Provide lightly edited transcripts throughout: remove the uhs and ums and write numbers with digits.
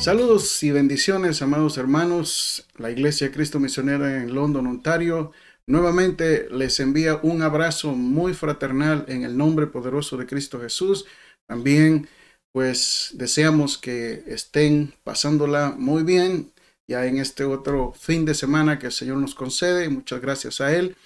Saludos y bendiciones, amados hermanos. La Iglesia Cristo Misionera en London, Ontario, nuevamente les envía un abrazo muy fraternal en el nombre poderoso de Cristo Jesús. También, pues, deseamos que estén pasándola muy bien ya en este otro fin de semana que el Señor nos concede. Muchas gracias a Él.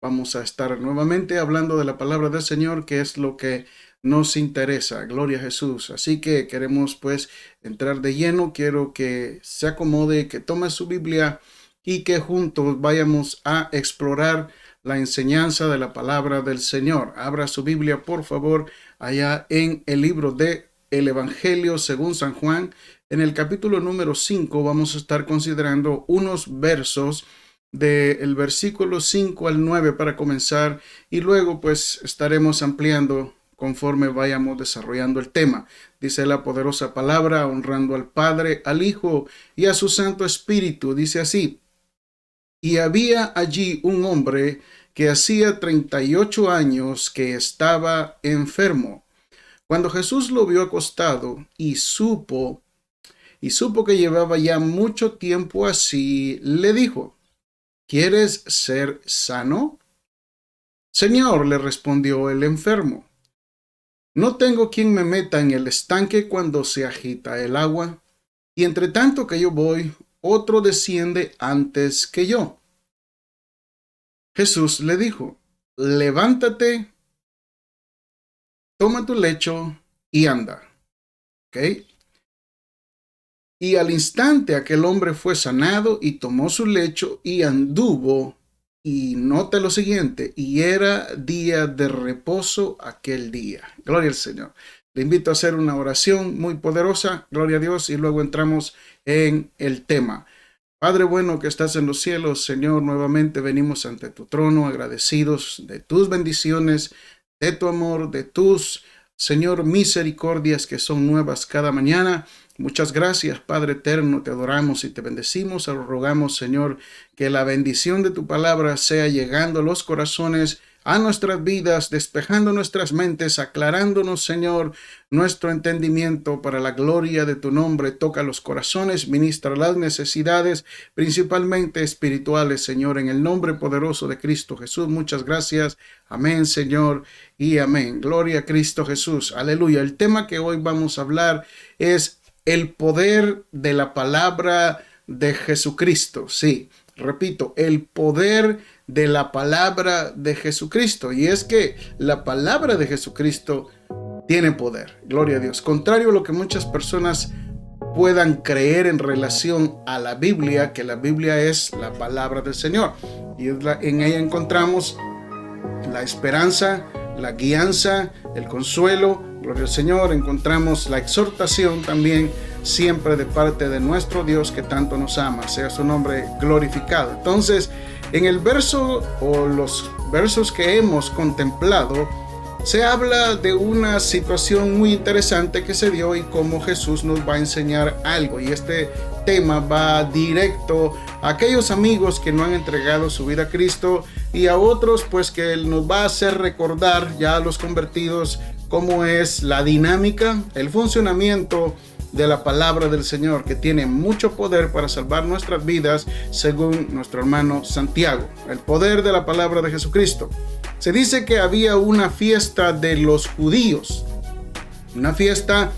Vamos a estar nuevamente hablando de la palabra del Señor, que es lo que nos interesa. Gloria a Jesús. Así que queremos pues entrar de lleno. Quiero que se acomode, que tome su Biblia y que juntos vayamos a explorar la enseñanza de la palabra del Señor. Abra su Biblia, por favor, allá en el libro de el Evangelio según San Juan. En el capítulo número 5 vamos a estar considerando unos versos del versículo 5 al 9 para comenzar, y luego pues estaremos ampliando conforme vayamos desarrollando el tema. Dice la poderosa palabra, honrando al Padre, al Hijo y a su Santo Espíritu. Dice así: y había allí un hombre que hacía 38 años que estaba enfermo. Cuando Jesús lo vio acostado y supo que llevaba ya mucho tiempo así, le dijo: ¿quieres ser sano? Señor, le respondió el enfermo, no tengo quien me meta en el estanque cuando se agita el agua, y entre tanto que yo voy, otro desciende antes que yo. Jesús le dijo: levántate, toma tu lecho y anda. ¿Ok? Y al instante aquel hombre fue sanado y tomó su lecho y anduvo. Y nota lo siguiente: y era día de reposo aquel día. Gloria al Señor. Le invito a hacer una oración muy poderosa. Gloria a Dios. Y luego entramos en el tema. Padre bueno que estás en los cielos, Señor, nuevamente venimos ante tu trono agradecidos de tus bendiciones, de tu amor, de tus, Señor, misericordias que son nuevas cada mañana. Muchas gracias, Padre eterno, te adoramos y te bendecimos. Rogamos, Señor, que la bendición de tu palabra sea llegando a los corazones, a nuestras vidas, despejando nuestras mentes, aclarándonos, Señor, nuestro entendimiento para la gloria de tu nombre. Toca los corazones, ministra las necesidades, principalmente espirituales, Señor, en el nombre poderoso de Cristo Jesús. Muchas gracias. Amén, Señor, y amén. Gloria a Cristo Jesús. Aleluya. El tema que hoy vamos a hablar es el poder de la palabra de Jesucristo. Sí, repito, el poder de la palabra de Jesucristo. Y es que la palabra de Jesucristo tiene poder. Gloria a Dios. Contrario a lo que muchas personas puedan creer en relación a la Biblia, que la Biblia es la palabra del Señor. Y en ella encontramos la esperanza, la guianza, el consuelo. Gloria al Señor. Encontramos la exhortación también, siempre de parte de nuestro Dios que tanto nos ama. Sea su nombre glorificado. Entonces, en el verso o los versos que hemos contemplado, se habla de una situación muy interesante que se dio y cómo Jesús nos va a enseñar algo. Y este tema va directo a aquellos amigos que no han entregado su vida a Cristo, y a otros pues que Él nos va a hacer recordar ya a los convertidos cómo es la dinámica, el funcionamiento de la palabra del Señor, que tiene mucho poder para salvar nuestras vidas, según nuestro hermano Santiago. El poder de la palabra de Jesucristo. Se dice que había una fiesta de los judíos, una fiesta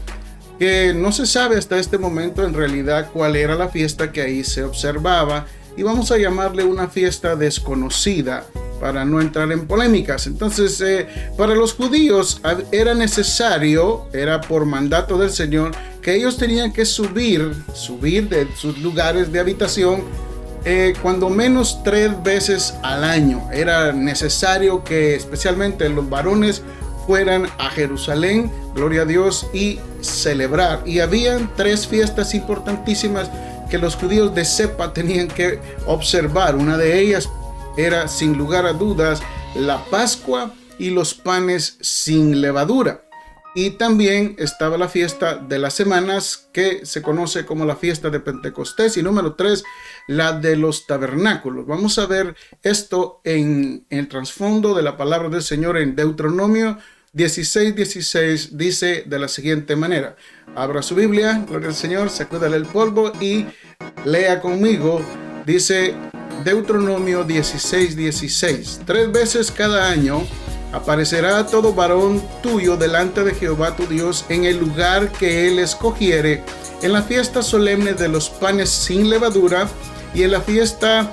que no se sabe hasta este momento en realidad cuál era la fiesta que ahí se observaba, y vamos a llamarle una fiesta desconocida para no entrar en polémicas. Entonces, para los judíos era necesario, era por mandato del Señor, que ellos tenían que subir de sus lugares de habitación cuando menos 3 veces al año. Era necesario que especialmente los varones fueran a Jerusalén, gloria a Dios, y celebrar. Y habían 3 fiestas importantísimas que los judíos de cepa tenían que observar. Una de ellas era, sin lugar a dudas, la Pascua y los panes sin levadura. Y también estaba la fiesta de las semanas, que se conoce como la fiesta de Pentecostés. Y número 3, la de los tabernáculos. Vamos a ver esto en el trasfondo de la palabra del Señor en Deuteronomio 16:16 dice de la siguiente manera. Abra su Biblia, gloria al Señor, sacúdale el polvo y lea conmigo. Dice Deuteronomio 16:16. 3 veces cada año aparecerá todo varón tuyo delante de Jehová tu Dios en el lugar que él escogiere, en la fiesta solemne de los panes sin levadura, y en la fiesta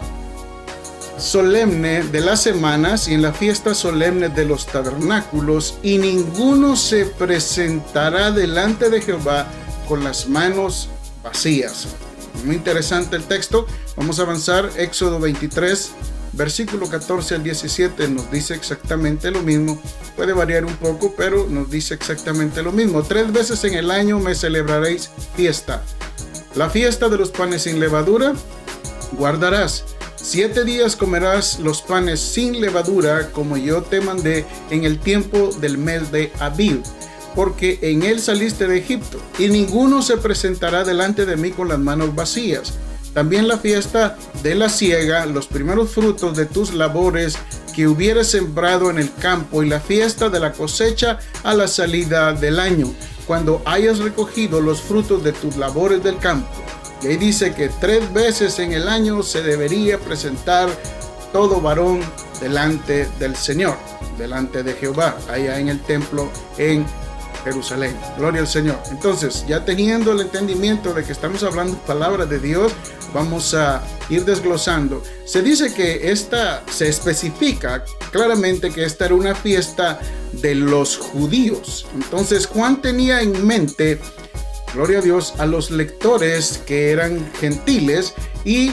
solemne de las semanas, y en la fiesta solemne de los tabernáculos, y ninguno se presentará delante de Jehová con las manos vacías. Muy interesante el texto. Vamos a avanzar. Éxodo 23, versículo 14 al 17 nos dice exactamente lo mismo. Puede variar un poco, pero nos dice exactamente lo mismo. 3 veces en el año me celebraréis fiesta. La fiesta de los panes sin levadura guardarás. 7 días comerás los panes sin levadura, como yo te mandé en el tiempo del mes de Abib, porque en él saliste de Egipto, y ninguno se presentará delante de mí con las manos vacías. También la fiesta de la siega, los primeros frutos de tus labores que hubieras sembrado en el campo, y la fiesta de la cosecha a la salida del año, cuando hayas recogido los frutos de tus labores del campo. Y ahí dice que 3 veces en el año se debería presentar todo varón delante del Señor, delante de Jehová, allá en el templo en Jerusalén. Gloria al Señor. Entonces, ya teniendo el entendimiento de que estamos hablando palabra de Dios, vamos a ir desglosando. Se dice que se especifica claramente que esta era una fiesta de los judíos. Entonces, Juan tenía en mente, gloria a Dios, a los lectores que eran gentiles, y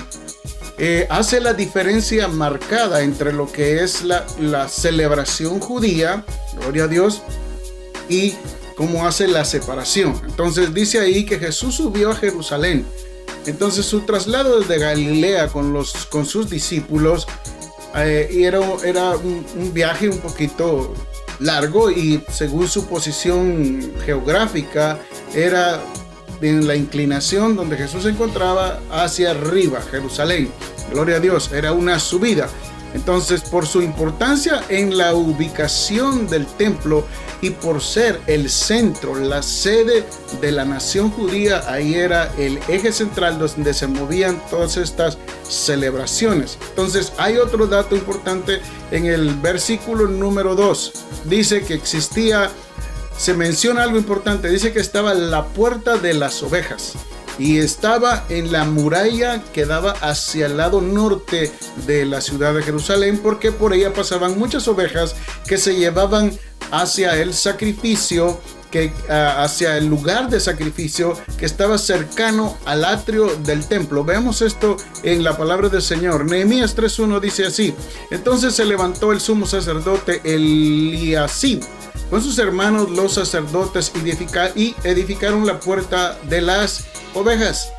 hace la diferencia marcada entre lo que es la celebración judía, gloria a Dios, y cómo hace la separación. Entonces dice ahí que Jesús subió a Jerusalén. Entonces su traslado desde Galilea con sus discípulos era un viaje un poquito largo, y según su posición geográfica era en la inclinación donde Jesús se encontraba hacia arriba, Jerusalén. Gloria a Dios, era una subida. Entonces, por su importancia en la ubicación del templo y por ser el centro, la sede de la nación judía, ahí era el eje central donde se movían todas estas celebraciones. Entonces, hay otro dato importante en el versículo número 2. Dice que se menciona algo importante, dice que estaba la puerta de las ovejas. Y estaba en la muralla que daba hacia el lado norte de la ciudad de Jerusalén, porque por ella pasaban muchas ovejas que se llevaban hacia el sacrificio, hacia el lugar de sacrificio que estaba cercano al atrio del templo. Veamos esto en la palabra del Señor. Nehemías 3:1 dice así: entonces se levantó el sumo sacerdote Eliasib con sus hermanos los sacerdotes y edificaron la puerta de las ovejas.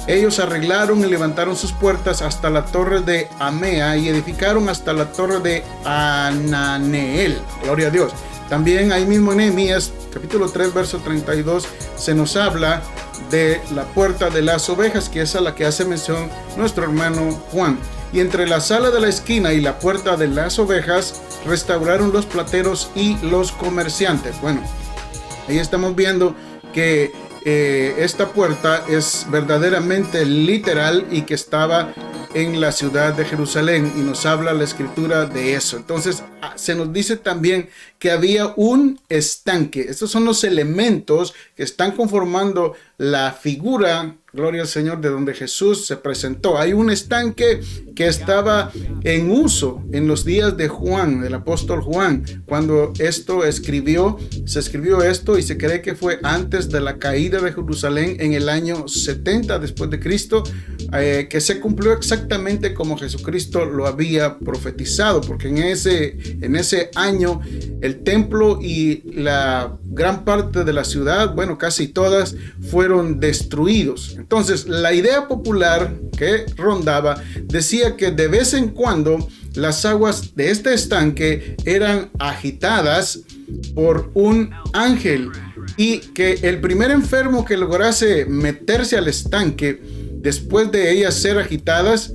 Ellos arreglaron y levantaron sus puertas hasta la torre de Amea, y edificaron hasta la torre de Ananeel. Gloria a Dios. También ahí mismo en Nehemías capítulo 3 verso 32 se nos habla de la puerta de las ovejas, que es a la que hace mención nuestro hermano Juan. Y entre la sala de la esquina y la puerta de las ovejas restauraron los plateros y los comerciantes. Bueno, ahí estamos viendo que esta puerta es verdaderamente literal y que estaba en la ciudad de Jerusalén, y nos habla la escritura de eso. Entonces se nos dice también que había un estanque. Estos son los elementos que están conformando la figura, gloria al Señor, de donde Jesús se presentó. Hay un estanque que estaba en uso en los días de Juan, el apóstol Juan, cuando se escribió esto, y se cree que fue antes de la caída de Jerusalén en el año 70 después de Cristo, que se cumplió exactamente como Jesucristo lo había profetizado, porque en ese año el templo y la gran parte de la ciudad, bueno, casi todas, fueron destruidos. Entonces, la idea popular que rondaba decía que de vez en cuando las aguas de este estanque eran agitadas por un ángel, y que el primer enfermo que lograse meterse al estanque después de ellas ser agitadas,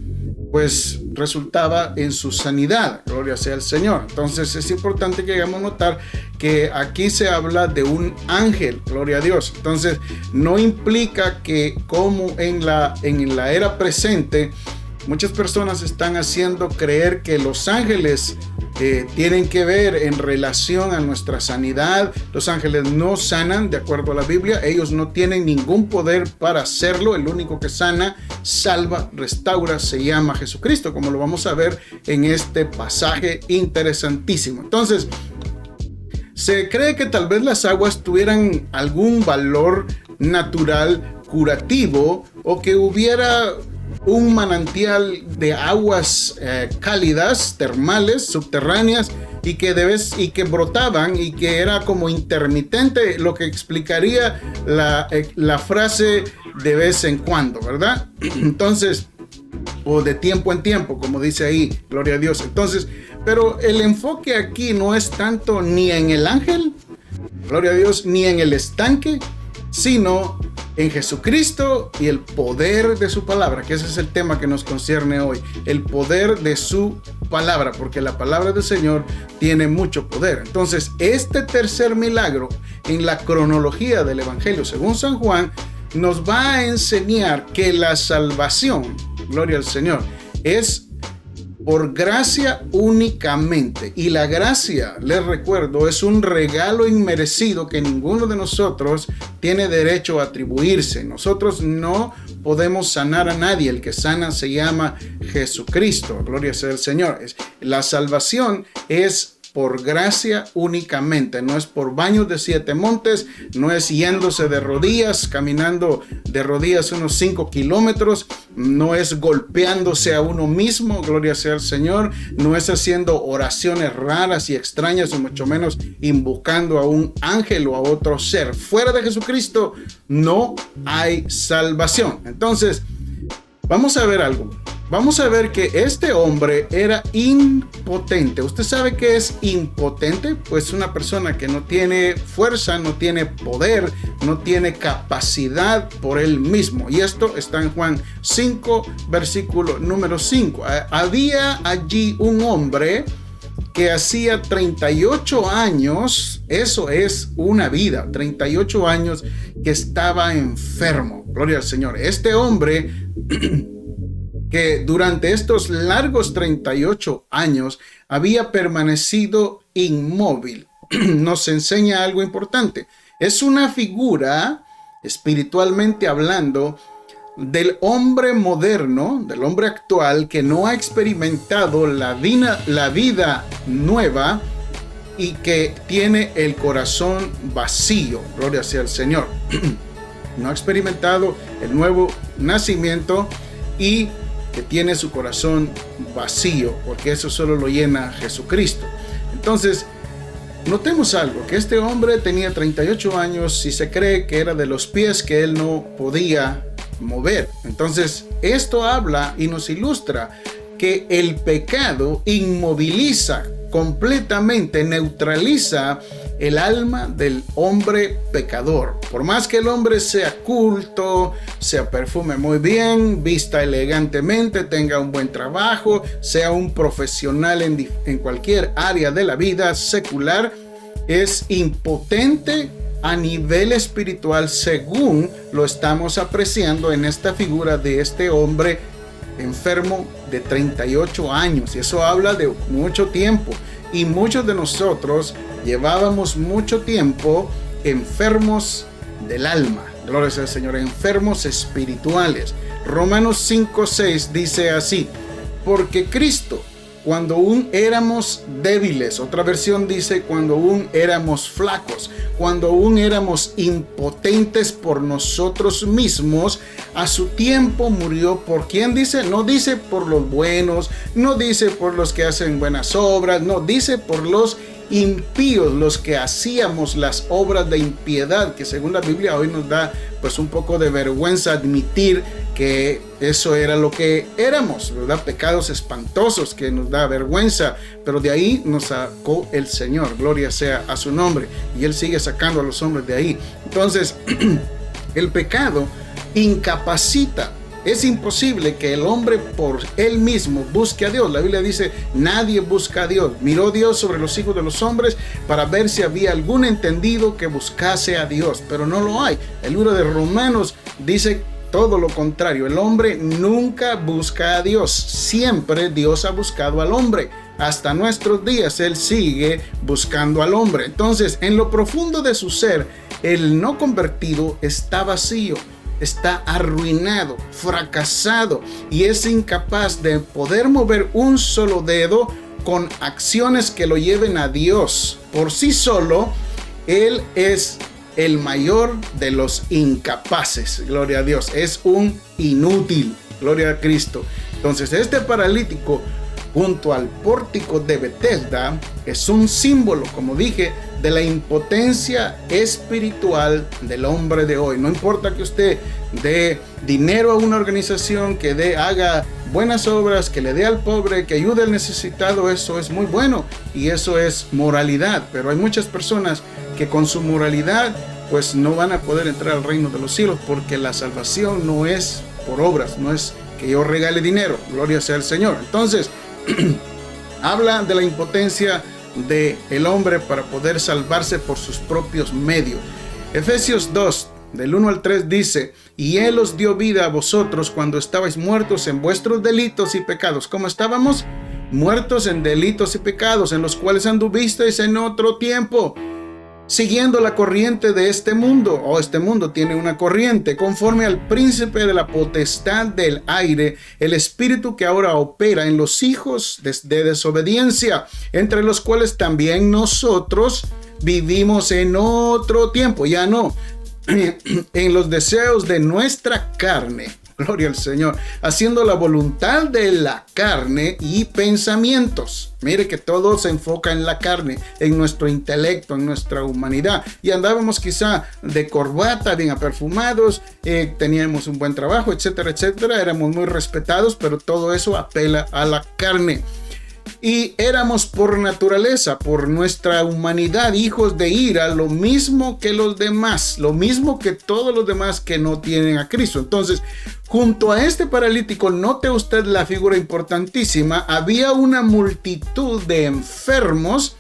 pues resultaba en su sanidad. Gloria sea al Señor. Entonces es importante que hagamos notar que aquí se habla de un ángel, gloria a Dios. Entonces, no implica que como en la era presente, muchas personas están haciendo creer que los ángeles tienen que ver en relación a nuestra sanidad. Los ángeles no sanan, de acuerdo a la Biblia. Ellos no tienen ningún poder para hacerlo. El único que sana, salva, restaura, se llama Jesucristo, como lo vamos a ver en este pasaje interesantísimo. Entonces, se cree que tal vez las aguas tuvieran algún valor natural curativo, o que hubiera un manantial de aguas cálidas, termales, subterráneas, y que brotaban y que era como intermitente, lo que explicaría la frase de vez en cuando, ¿verdad? Entonces, o de tiempo en tiempo, como dice ahí, gloria a Dios. Entonces, pero el enfoque aquí no es tanto ni en el ángel, gloria a Dios, ni en el estanque, sino en Jesucristo y el poder de su palabra, que ese es el tema que nos concierne hoy, el poder de su palabra, porque la palabra del Señor tiene mucho poder. Entonces, este tercer milagro en la cronología del Evangelio según San Juan nos va a enseñar que la salvación, gloria al Señor, es por gracia únicamente. Y la gracia, les recuerdo, es un regalo inmerecido que ninguno de nosotros tiene derecho a atribuirse. Nosotros no podemos sanar a nadie. El que sana se llama Jesucristo. Gloria sea al Señor. La salvación es por gracia únicamente, no es por baños de 7 montes, no es yéndose de rodillas, caminando de rodillas unos 5 kilómetros, no es golpeándose a uno mismo, gloria sea al Señor, no es haciendo oraciones raras y extrañas, o mucho menos invocando a un ángel o a otro ser. Fuera de Jesucristo no hay salvación. Entonces, vamos a ver algo. Vamos a ver que este hombre era impotente. ¿Usted sabe qué es impotente? Pues una persona que no tiene fuerza, no tiene poder, no tiene capacidad por él mismo. Y esto está en Juan 5, versículo número 5. Había allí un hombre que hacía 38 años, eso es una vida, 38 años que estaba enfermo. Gloria al Señor. Este hombre que durante estos largos 38 años había permanecido inmóvil, nos enseña algo importante. Es una figura, espiritualmente hablando, del hombre moderno, del hombre actual, que no ha experimentado la vida nueva y que tiene el corazón vacío. Gloria sea al Señor. No ha experimentado el nuevo nacimiento y que tiene su corazón vacío, porque eso solo lo llena Jesucristo. Entonces, notemos algo, que este hombre tenía 38 años y se cree que era de los pies que él no podía mover. Entonces, esto habla y nos ilustra que el pecado inmoviliza completamente, neutraliza el alma del hombre pecador. Por más que el hombre sea culto, se perfume muy bien, vista elegantemente, tenga un buen trabajo, sea un profesional en cualquier área de la vida secular, es impotente a nivel espiritual, según lo estamos apreciando en esta figura de este hombre enfermo de 38 años. Y eso habla de mucho tiempo. Y muchos de nosotros llevábamos mucho tiempo enfermos del alma. Gloria al Señor, enfermos espirituales. Romanos 5:6 dice así: porque Cristo, cuando aún éramos débiles, otra versión dice cuando aún éramos flacos, cuando aún éramos impotentes por nosotros mismos, a su tiempo murió. ¿Por quién dice? No dice por los buenos, no dice por los que hacen buenas obras, no, dice por los impíos, los que hacíamos las obras de impiedad, que según la Biblia hoy nos da pues un poco de vergüenza admitir que eso era lo que éramos, ¿verdad? Pecados espantosos que nos da vergüenza, pero de ahí nos sacó el Señor, gloria sea a su nombre, y Él sigue sacando a los hombres de ahí. Entonces, el pecado incapacita Es imposible que el hombre por él mismo busque a Dios. La Biblia dice, nadie busca a Dios. Miró Dios sobre los hijos de los hombres para ver si había algún entendido que buscase a Dios, pero no lo hay. El libro de Romanos dice todo lo contrario. El hombre nunca busca a Dios. Siempre Dios ha buscado al hombre. Hasta nuestros días Él sigue buscando al hombre. Entonces, en lo profundo de su ser, el no convertido está vacío, está arruinado, fracasado y es incapaz de poder mover un solo dedo con acciones que lo lleven a Dios. Por sí solo, Él es el mayor de los incapaces. Gloria a Dios. Es un inútil. Gloria a Cristo. Entonces, este paralítico junto al pórtico de Betesda es un símbolo, como dije, de la impotencia espiritual del hombre de hoy. No importa que usted dé dinero a una organización, que haga buenas obras, que le dé al pobre, que ayude al necesitado, eso es muy bueno y eso es moralidad. Pero hay muchas personas que con su moralidad pues no van a poder entrar al reino de los cielos, porque la salvación no es por obras, no es que yo regale dinero. Gloria sea al Señor. Entonces, habla de la impotencia del hombre para poder salvarse por sus propios medios. Efesios 2, del 1 al 3 dice: y Él os dio vida a vosotros cuando estabais muertos en vuestros delitos y pecados. ¿Cómo estábamos? Muertos en delitos y pecados, en los cuales anduvisteis en otro tiempo, siguiendo la corriente de este mundo. Este mundo tiene una corriente, conforme al príncipe de la potestad del aire, el espíritu que ahora opera en los hijos de desobediencia, entre los cuales también nosotros vivimos en otro tiempo, ya no en los deseos de nuestra carne. Gloria al Señor. Haciendo la voluntad de la carne y pensamientos. Mire que todo se enfoca en la carne, en nuestro intelecto, en nuestra humanidad. Y andábamos quizá de corbata, bien aperfumados, teníamos un buen trabajo, etcétera, etcétera. Éramos muy respetados, pero todo eso apela a la carne. Y éramos por naturaleza, por nuestra humanidad, hijos de ira, lo mismo que los demás, lo mismo que todos los demás que no tienen a Cristo. Entonces, junto a este paralítico, note usted la figura importantísima, había una multitud de enfermos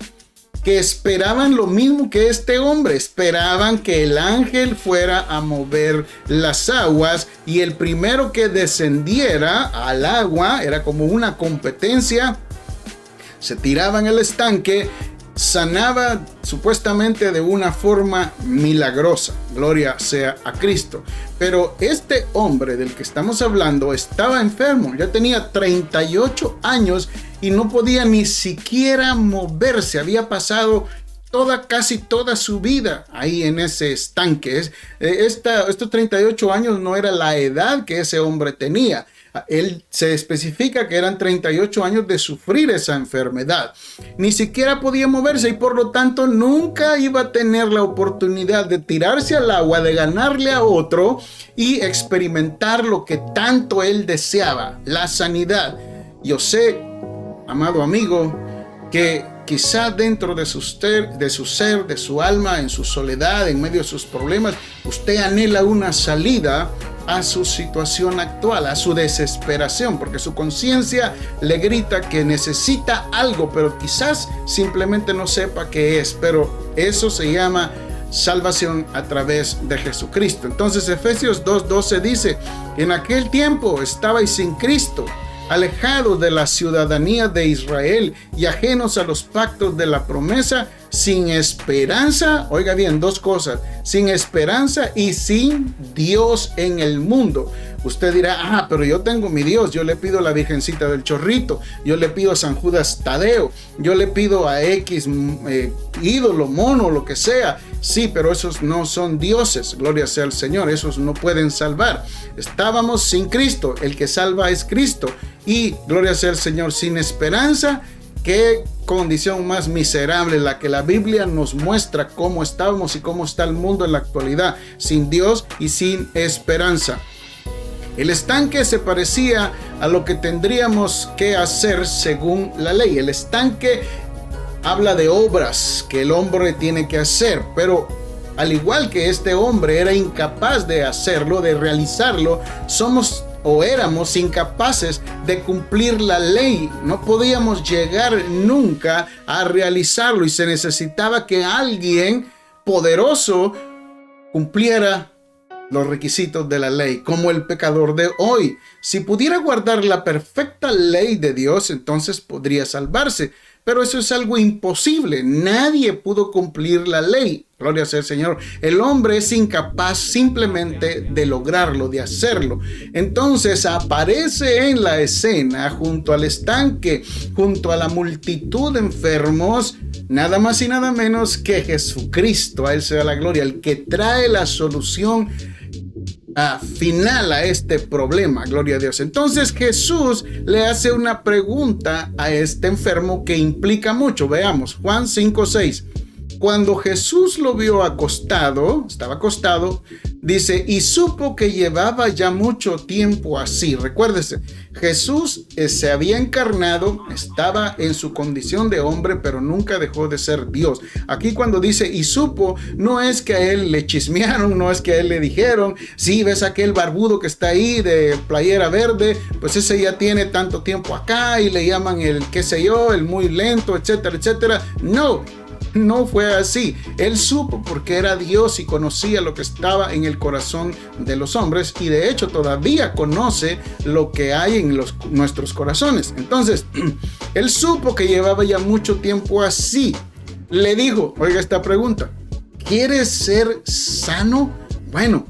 que esperaban lo mismo que este hombre, esperaban que el ángel fuera a mover las aguas, y el primero que descendiera al agua, era como una competencia, se tiraba en el estanque, sanaba supuestamente de una forma milagrosa. Gloria sea a Cristo. Pero este hombre del que estamos hablando estaba enfermo, ya tenía 38 años y no podía ni siquiera moverse. Había pasado casi toda su vida ahí en ese estanque. Estos 38 años no era la edad que ese hombre tenía. Él se especifica que eran 38 años de sufrir esa enfermedad. Ni siquiera podía moverse y por lo tanto nunca iba a tener la oportunidad de tirarse al agua, de ganarle a otro y experimentar lo que tanto él deseaba, la sanidad. Yo sé, amado amigo, que quizá dentro de su ser, de su alma, en su soledad, en medio de sus problemas, usted anhela una salida a su situación actual, a su desesperación, porque su conciencia le grita que necesita algo, pero quizás simplemente no sepa qué es. Pero eso se llama salvación a través de Jesucristo. Entonces Efesios 2:12 dice: en aquel tiempo estabais sin Cristo, alejados de la ciudadanía de Israel y ajenos a los pactos de la promesa, sin esperanza. Oiga bien, dos cosas: sin esperanza y sin Dios en el mundo. Usted dirá: pero yo tengo mi Dios, yo le pido a la Virgencita del Chorrito, yo le pido a San Judas Tadeo, yo le pido a X ídolo, mono, lo que sea. Sí, pero esos no son dioses, gloria sea al Señor, esos no pueden salvar. Estábamos sin Cristo, el que salva es Cristo, y gloria sea al Señor, sin esperanza. Qué condición más miserable la que la Biblia nos muestra cómo estábamos y cómo está el mundo en la actualidad, sin Dios y sin esperanza. El estanque se parecía a lo que tendríamos que hacer según la ley. El estanque habla de obras que el hombre tiene que hacer, pero al igual que este hombre era incapaz de hacerlo, de realizarlo, somos o éramos incapaces de cumplir la ley. No podíamos llegar nunca a realizarlo y se necesitaba que alguien poderoso cumpliera los requisitos de la ley, como el pecador de hoy. Si pudiera guardar la perfecta ley de Dios, entonces podría salvarse. Pero eso es algo imposible. Nadie pudo cumplir la ley. Gloria sea al Señor. El hombre es incapaz simplemente de lograrlo, de hacerlo. Entonces aparece en la escena, junto al estanque, junto a la multitud de enfermos, nada más y nada menos que Jesucristo. A Él sea la gloria, el que trae la solución final a este problema. Gloria a Dios. Entonces Jesús le hace una pregunta a este enfermo que implica mucho. Veamos, Juan 5:6. Cuando Jesús lo vio acostado, estaba acostado, dice, y supo que llevaba ya mucho tiempo así. Recuérdese, Jesús se había encarnado, estaba en su condición de hombre, pero nunca dejó de ser Dios. Aquí cuando dice y supo, no es que a él le chismearon, no es que a él le dijeron, sí, ves aquel barbudo que está ahí de playera verde, pues ese ya tiene tanto tiempo acá y le llaman el qué sé yo, el muy lento, etcétera, etcétera. No fue así. Él supo porque era Dios y conocía lo que estaba en el corazón de los hombres, y de hecho todavía conoce lo que hay en nuestros corazones. Entonces, él supo que llevaba ya mucho tiempo así. Le dijo, oiga esta pregunta, ¿quieres ser sano? Bueno,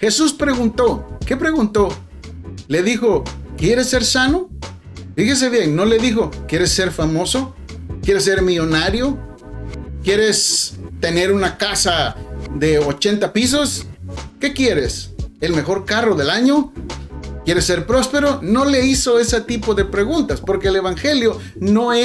Jesús preguntó, ¿qué preguntó? Le dijo, ¿quieres ser sano? Fíjese bien, no le dijo, ¿quieres ser famoso? ¿Quieres ser millonario? ¿Quieres tener una casa de 80 pisos? ¿Qué quieres? ¿El mejor carro del año? ¿Quieres ser próspero? No le hizo ese tipo de preguntas, porque el evangelio no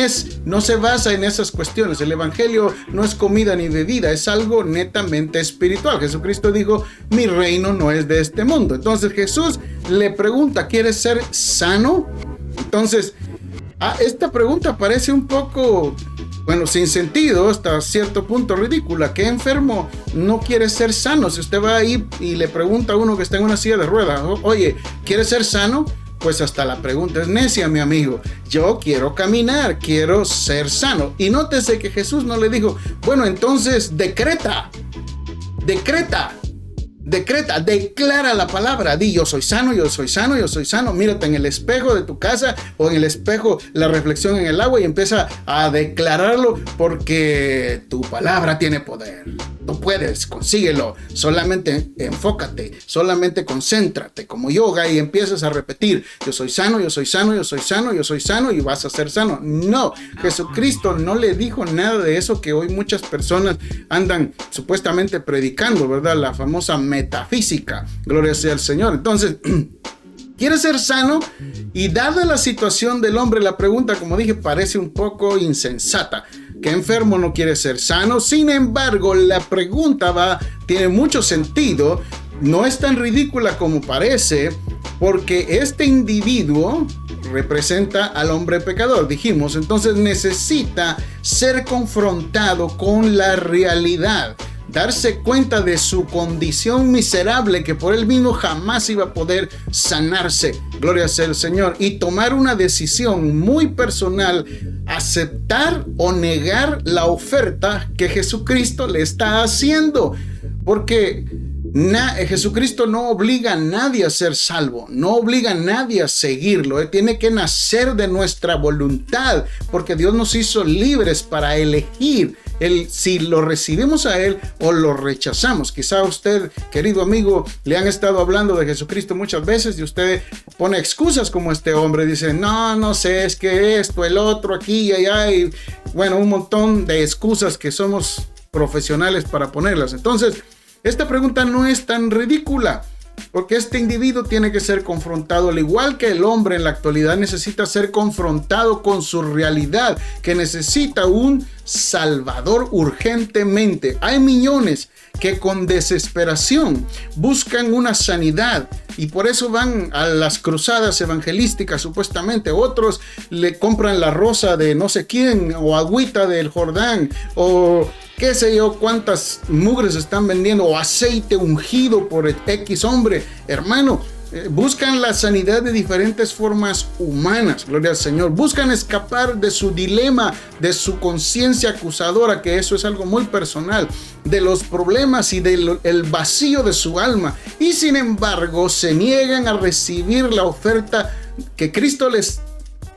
se basa en esas cuestiones. El evangelio no es comida ni bebida, es algo netamente espiritual. Jesucristo dijo, mi reino no es de este mundo. Entonces Jesús le pregunta, ¿quieres ser sano? Entonces, esta pregunta parece un poco, sin sentido, hasta cierto punto ridícula. ¿Qué enfermo no quiere ser sano? Si usted va ahí y le pregunta a uno que está en una silla de ruedas, oye, ¿quieres ser sano? Pues hasta la pregunta es necia, mi amigo. Yo quiero caminar, quiero ser sano. Y nótese que Jesús no le dijo, bueno, entonces decreta, declara la palabra, di yo soy sano, yo soy sano, yo soy sano. Mírate en el espejo de tu casa o en el espejo la reflexión en el agua y empieza a declararlo, porque tu palabra tiene poder. Tú puedes, consíguelo, solamente enfócate, solamente concéntrate como yoga y empiezas a repetir, yo soy sano, yo soy sano, yo soy sano, yo soy sano, y vas a ser sano. No, Jesucristo no le dijo nada de eso que hoy muchas personas andan supuestamente predicando, ¿verdad? La famosa metafísica, gloria sea al Señor. Entonces, ¿quiere ser sano? Y dada la situación del hombre, la pregunta, como dije, parece un poco insensata. ¿Qué enfermo no quiere ser sano? Sin embargo, la pregunta tiene mucho sentido. No es tan ridícula como parece, porque este individuo representa al hombre pecador, dijimos. Entonces necesita ser confrontado con la realidad, darse cuenta de su condición miserable, que por él mismo jamás iba a poder sanarse, gloria sea el Señor, y tomar una decisión muy personal, aceptar o negar la oferta que Jesucristo le está haciendo, porque Jesucristo no obliga a nadie a ser salvo, no obliga a nadie a seguirlo. Tiene que nacer de nuestra voluntad, porque Dios nos hizo libres para elegir si lo recibimos a Él o lo rechazamos. Quizá usted, querido amigo, le han estado hablando de Jesucristo muchas veces y usted pone excusas como este hombre. Dice, no sé, es que esto, el otro, aquí y allá, y un montón de excusas que somos profesionales para ponerlas. Entonces, esta pregunta no es tan ridícula, porque este individuo tiene que ser confrontado, al igual que el hombre en la actualidad necesita ser confrontado con su realidad, que necesita un Salvador urgentemente. Hay millones que con desesperación buscan una sanidad y por eso van a las cruzadas evangelísticas supuestamente. Otros le compran la rosa de no sé quién, o agüita del Jordán, o qué sé yo cuántas mugres están vendiendo, o aceite ungido por X hombre. Hermano, buscan la sanidad de diferentes formas humanas, gloria al Señor. Buscan escapar de su dilema, de su conciencia acusadora, que eso es algo muy personal, de los problemas y del vacío de su alma. Y sin embargo, se niegan a recibir la oferta que Cristo les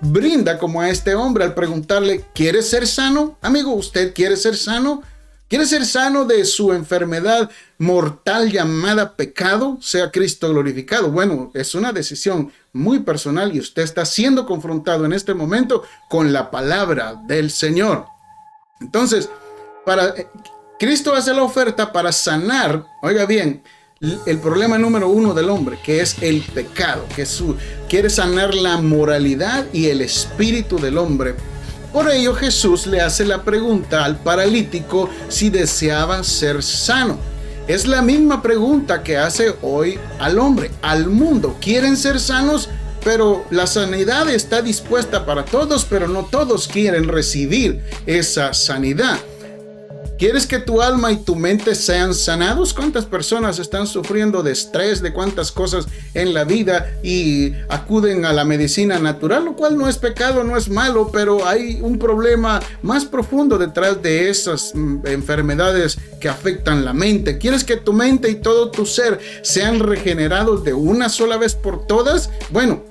brinda, como a este hombre, al preguntarle: ¿quieres ser sano? Amigo, ¿usted quiere ser sano? ¿Quiere ser sano de su enfermedad mortal llamada pecado? Sea Cristo glorificado. Bueno, es una decisión muy personal y usted está siendo confrontado en este momento con la palabra del Señor. Entonces, Cristo hace la oferta para sanar, oiga bien, el problema número uno del hombre, que es el pecado, que quiere sanar la moralidad y el espíritu del hombre. Por ello, Jesús le hace la pregunta al paralítico si deseaba ser sano. Es la misma pregunta que hace hoy al hombre, al mundo. Quieren ser sanos, pero la sanidad está dispuesta para todos, pero no todos quieren recibir esa sanidad. ¿Quieres que tu alma y tu mente sean sanados? ¿Cuántas personas están sufriendo de estrés, de cuántas cosas en la vida y acuden a la medicina natural? Lo cual no es pecado, no es malo, pero hay un problema más profundo detrás de esas enfermedades que afectan la mente. ¿Quieres que tu mente y todo tu ser sean regenerados de una sola vez por todas? Bueno,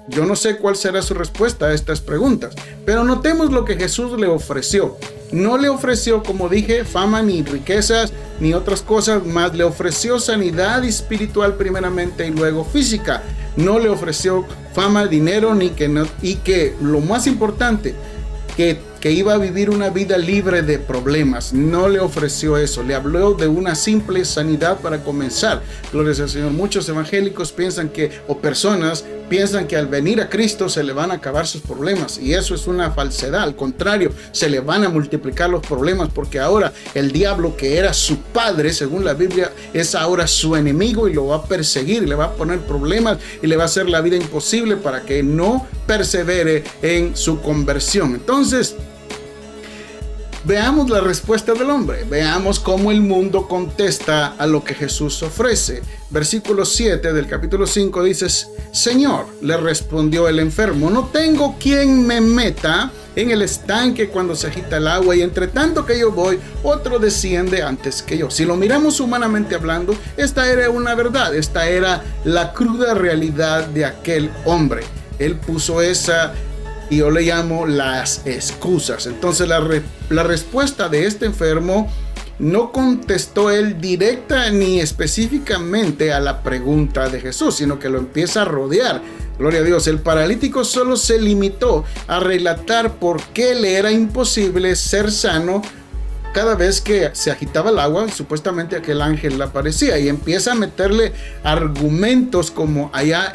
yo no sé cuál será su respuesta a estas preguntas, pero notemos lo que Jesús le ofreció. No le ofreció, como dije, fama ni riquezas ni otras cosas más. Le ofreció sanidad espiritual primeramente y luego física. No le ofreció fama, dinero y que lo más importante, que iba a vivir una vida libre de problemas. No le ofreció eso. Le habló de una simple sanidad para comenzar. Gloria al Señor. Muchos evangélicos personas piensan que al venir a Cristo se le van a acabar sus problemas, y eso es una falsedad. Al contrario, se le van a multiplicar los problemas, porque ahora el diablo, que era su padre según la Biblia, es ahora su enemigo y lo va a perseguir, le va a poner problemas y le va a hacer la vida imposible para que no persevere en su conversión. Entonces, veamos la respuesta del hombre. Veamos cómo el mundo contesta a lo que Jesús ofrece. Versículo 7 del capítulo 5 dice: Señor, le respondió el enfermo, no tengo quien me meta en el estanque cuando se agita el agua, y entre tanto que yo voy, otro desciende antes que yo. Si lo miramos humanamente hablando, esta era una verdad. Esta era la cruda realidad de aquel hombre. Él puso esa, y yo le llamo, las excusas. Entonces la respuesta de este enfermo no contestó él directa ni específicamente a la pregunta de Jesús, sino que lo empieza a rodear. Gloria a Dios. El paralítico solo se limitó a relatar por qué le era imposible ser sano cada vez que se agitaba el agua. Supuestamente aquel ángel le aparecía, y empieza a meterle argumentos como allá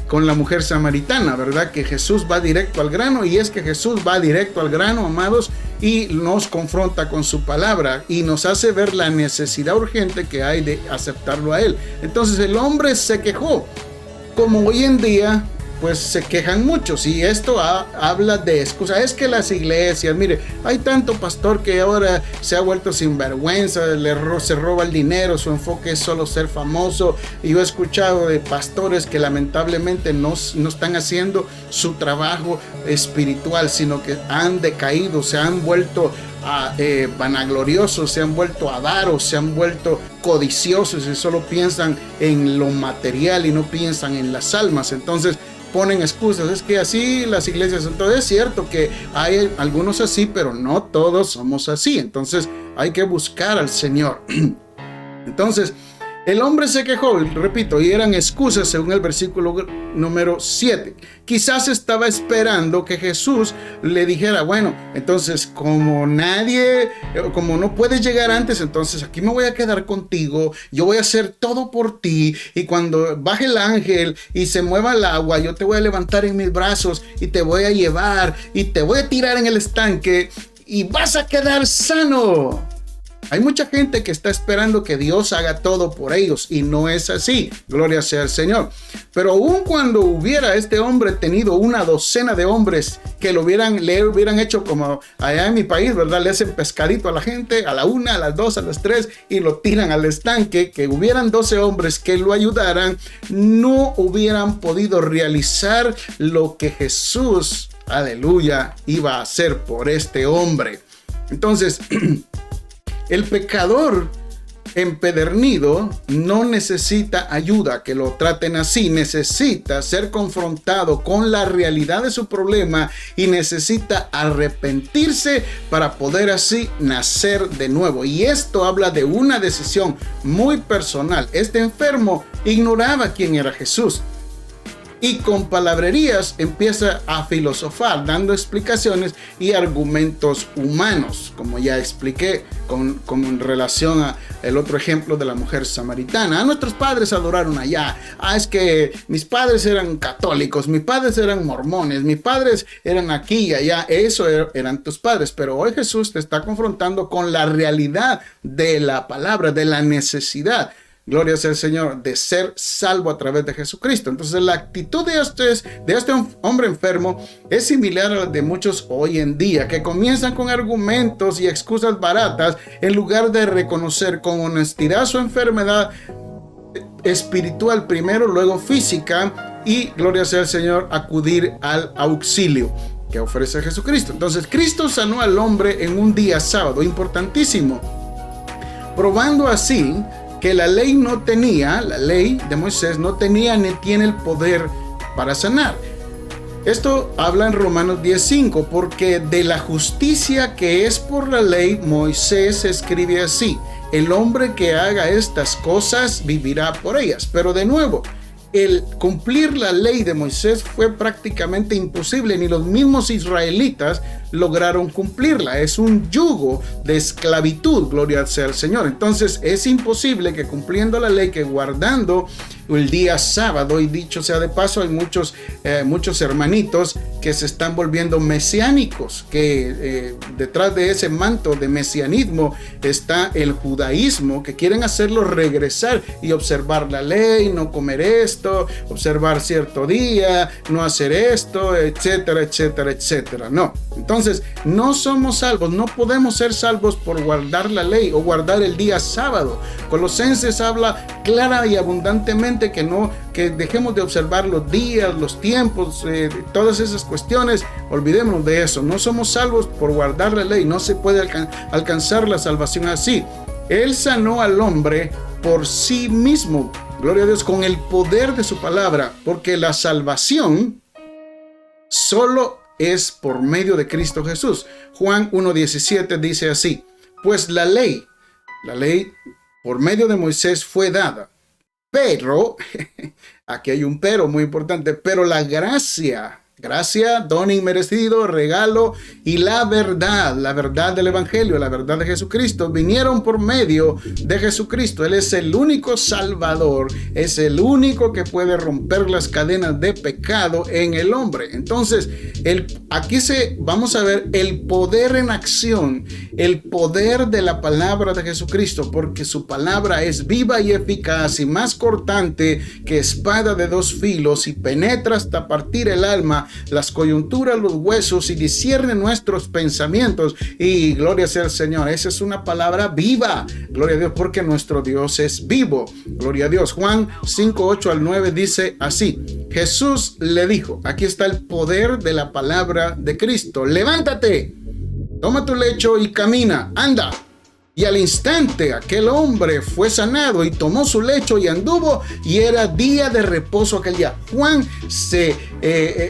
con la mujer samaritana, ¿verdad? Que Jesús va directo al grano, y es que Jesús va directo al grano, amados, y nos confronta con su palabra y nos hace ver la necesidad urgente que hay de aceptarlo a él. Entonces el hombre se quejó, como hoy en día pues se quejan muchos, y esto habla de excusa. Es que las iglesias, mire, hay tanto pastor que ahora se ha vuelto sinvergüenza, se roba el dinero, su enfoque es solo ser famoso. Y yo he escuchado de pastores que lamentablemente no están haciendo su trabajo espiritual, sino que han decaído, se han vuelto vanagloriosos, se han vuelto avaros, se han vuelto codiciosos, y solo piensan en lo material y no piensan en las almas. Entonces ponen excusas. Es que así las iglesias son. Entonces es cierto que hay algunos así, pero no todos somos así. Entonces hay que buscar al Señor. Entonces el hombre se quejó, repito, y eran excusas según el versículo número 7. Quizás estaba esperando que Jesús le dijera: bueno, entonces como no puedes llegar antes, entonces aquí me voy a quedar contigo, yo voy a hacer todo por ti, y cuando baje el ángel y se mueva el agua, yo te voy a levantar en mis brazos y te voy a llevar y te voy a tirar en el estanque y vas a quedar sano. Hay mucha gente que está esperando que Dios haga todo por ellos y no es así. Gloria sea al Señor. Pero aun cuando hubiera este hombre tenido una docena de hombres que le hubieran hecho como allá en mi país, ¿verdad? Le hacen pescadito a la gente a la 1, a las 2, a las 3 y lo tiran al estanque, que hubieran 12 hombres que lo ayudaran, no hubieran podido realizar lo que Jesús, aleluya, iba a hacer por este hombre. Entonces, el pecador empedernido no necesita ayuda, que lo traten así, necesita ser confrontado con la realidad de su problema y necesita arrepentirse para poder así nacer de nuevo. Y esto habla de una decisión muy personal. Este enfermo ignoraba quién era Jesús y con palabrerías empieza a filosofar, dando explicaciones y argumentos humanos, como ya expliqué como en relación a el otro ejemplo de la mujer samaritana. Nuestros padres adoraron allá. Es que mis padres eran católicos, mis padres eran mormones, mis padres eran aquí y allá. Eso eran tus padres. Pero hoy Jesús te está confrontando con la realidad de la palabra, de la necesidad. Gloria sea al Señor, de ser salvo a través de Jesucristo. Entonces la actitud de este hombre enfermo es similar a la de muchos hoy en día, que comienzan con argumentos y excusas baratas en lugar de reconocer con honestidad su enfermedad espiritual primero, luego física, y gloria sea al Señor, acudir al auxilio que ofrece Jesucristo. Entonces Cristo sanó al hombre en un día sábado, importantísimo, probando así que la ley de Moisés no tenía ni tiene el poder para sanar. Esto habla en Romanos 10:5, porque de la justicia que es por la ley, Moisés escribe así: el hombre que haga estas cosas vivirá por ellas. Pero de nuevo, el cumplir la ley de Moisés fue prácticamente imposible, ni los mismos israelitas lograron cumplirla. Es un yugo de esclavitud, gloria sea al Señor. Entonces es imposible que cumpliendo la ley, que guardando el día sábado, y dicho sea de paso, hay muchos hermanitos que se están volviendo mesiánicos, que detrás de ese manto de mesianismo está el judaísmo, que quieren hacerlo regresar y observar la ley, no comer esto, observar cierto día, no hacer esto, etcétera, etcétera, etcétera. No, entonces no somos salvos, no podemos ser salvos por guardar la ley o guardar el día sábado. Colosenses habla clara y abundantemente que dejemos de observar los días, los tiempos, todas esas cuestiones. Olvidémonos de eso. No somos salvos por guardar la ley. No se puede alcanzar la salvación así. Él sanó al hombre por sí mismo, gloria a Dios, con el poder de su palabra, porque la salvación solo es por medio de Cristo Jesús. Juan 1:17 dice así: pues la ley por medio de Moisés fue dada, pero, aquí hay un pero muy importante, pero la gracia, don inmerecido, regalo, y la verdad del evangelio, la verdad de Jesucristo, vinieron por medio de Jesucristo. Él es el único salvador, es el único que puede romper las cadenas de pecado en el hombre. Entonces, aquí vamos a ver el poder en acción, el poder de la palabra de Jesucristo, porque su palabra es viva y eficaz y más cortante que espada de dos filos, y penetra hasta partir el alma, las coyunturas, los huesos, y discierne nuestros pensamientos. Y gloria sea al Señor, esa es una palabra viva, gloria a Dios, porque nuestro Dios es vivo, gloria a Dios. Juan 5:8-9 dice así: Jesús le dijo, aquí está el poder de la palabra de Cristo: levántate, toma tu lecho y camina, anda. Y al instante aquel hombre fue sanado y tomó su lecho y anduvo, y era día de reposo aquel día. Juan se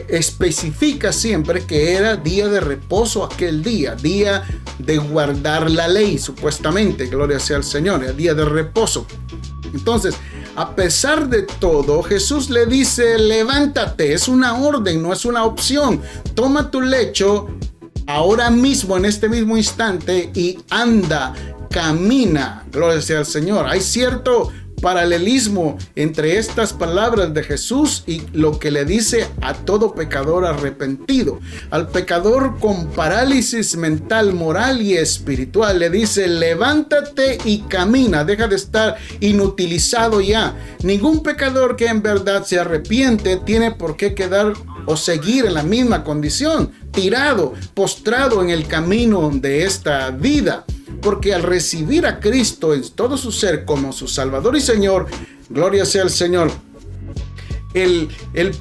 especifica siempre que era día de reposo aquel día de guardar la ley, supuestamente, gloria sea al Señor, era día de reposo. Entonces, a pesar de todo, Jesús le dice: levántate. Es una orden, no es una opción. Toma tu lecho ahora mismo, en este mismo instante, y anda, camina, gloria sea al Señor. Hay cierto paralelismo entre estas palabras de Jesús y lo que le dice a todo pecador arrepentido. Al pecador con parálisis mental, moral y espiritual le dice: levántate y camina, deja de estar inutilizado ya. Ningún pecador que en verdad se arrepiente tiene por qué quedar o seguir en la misma condición, tirado, postrado en el camino de esta vida. Porque al recibir a Cristo en todo su ser como su Salvador y Señor, gloria sea al Señor, el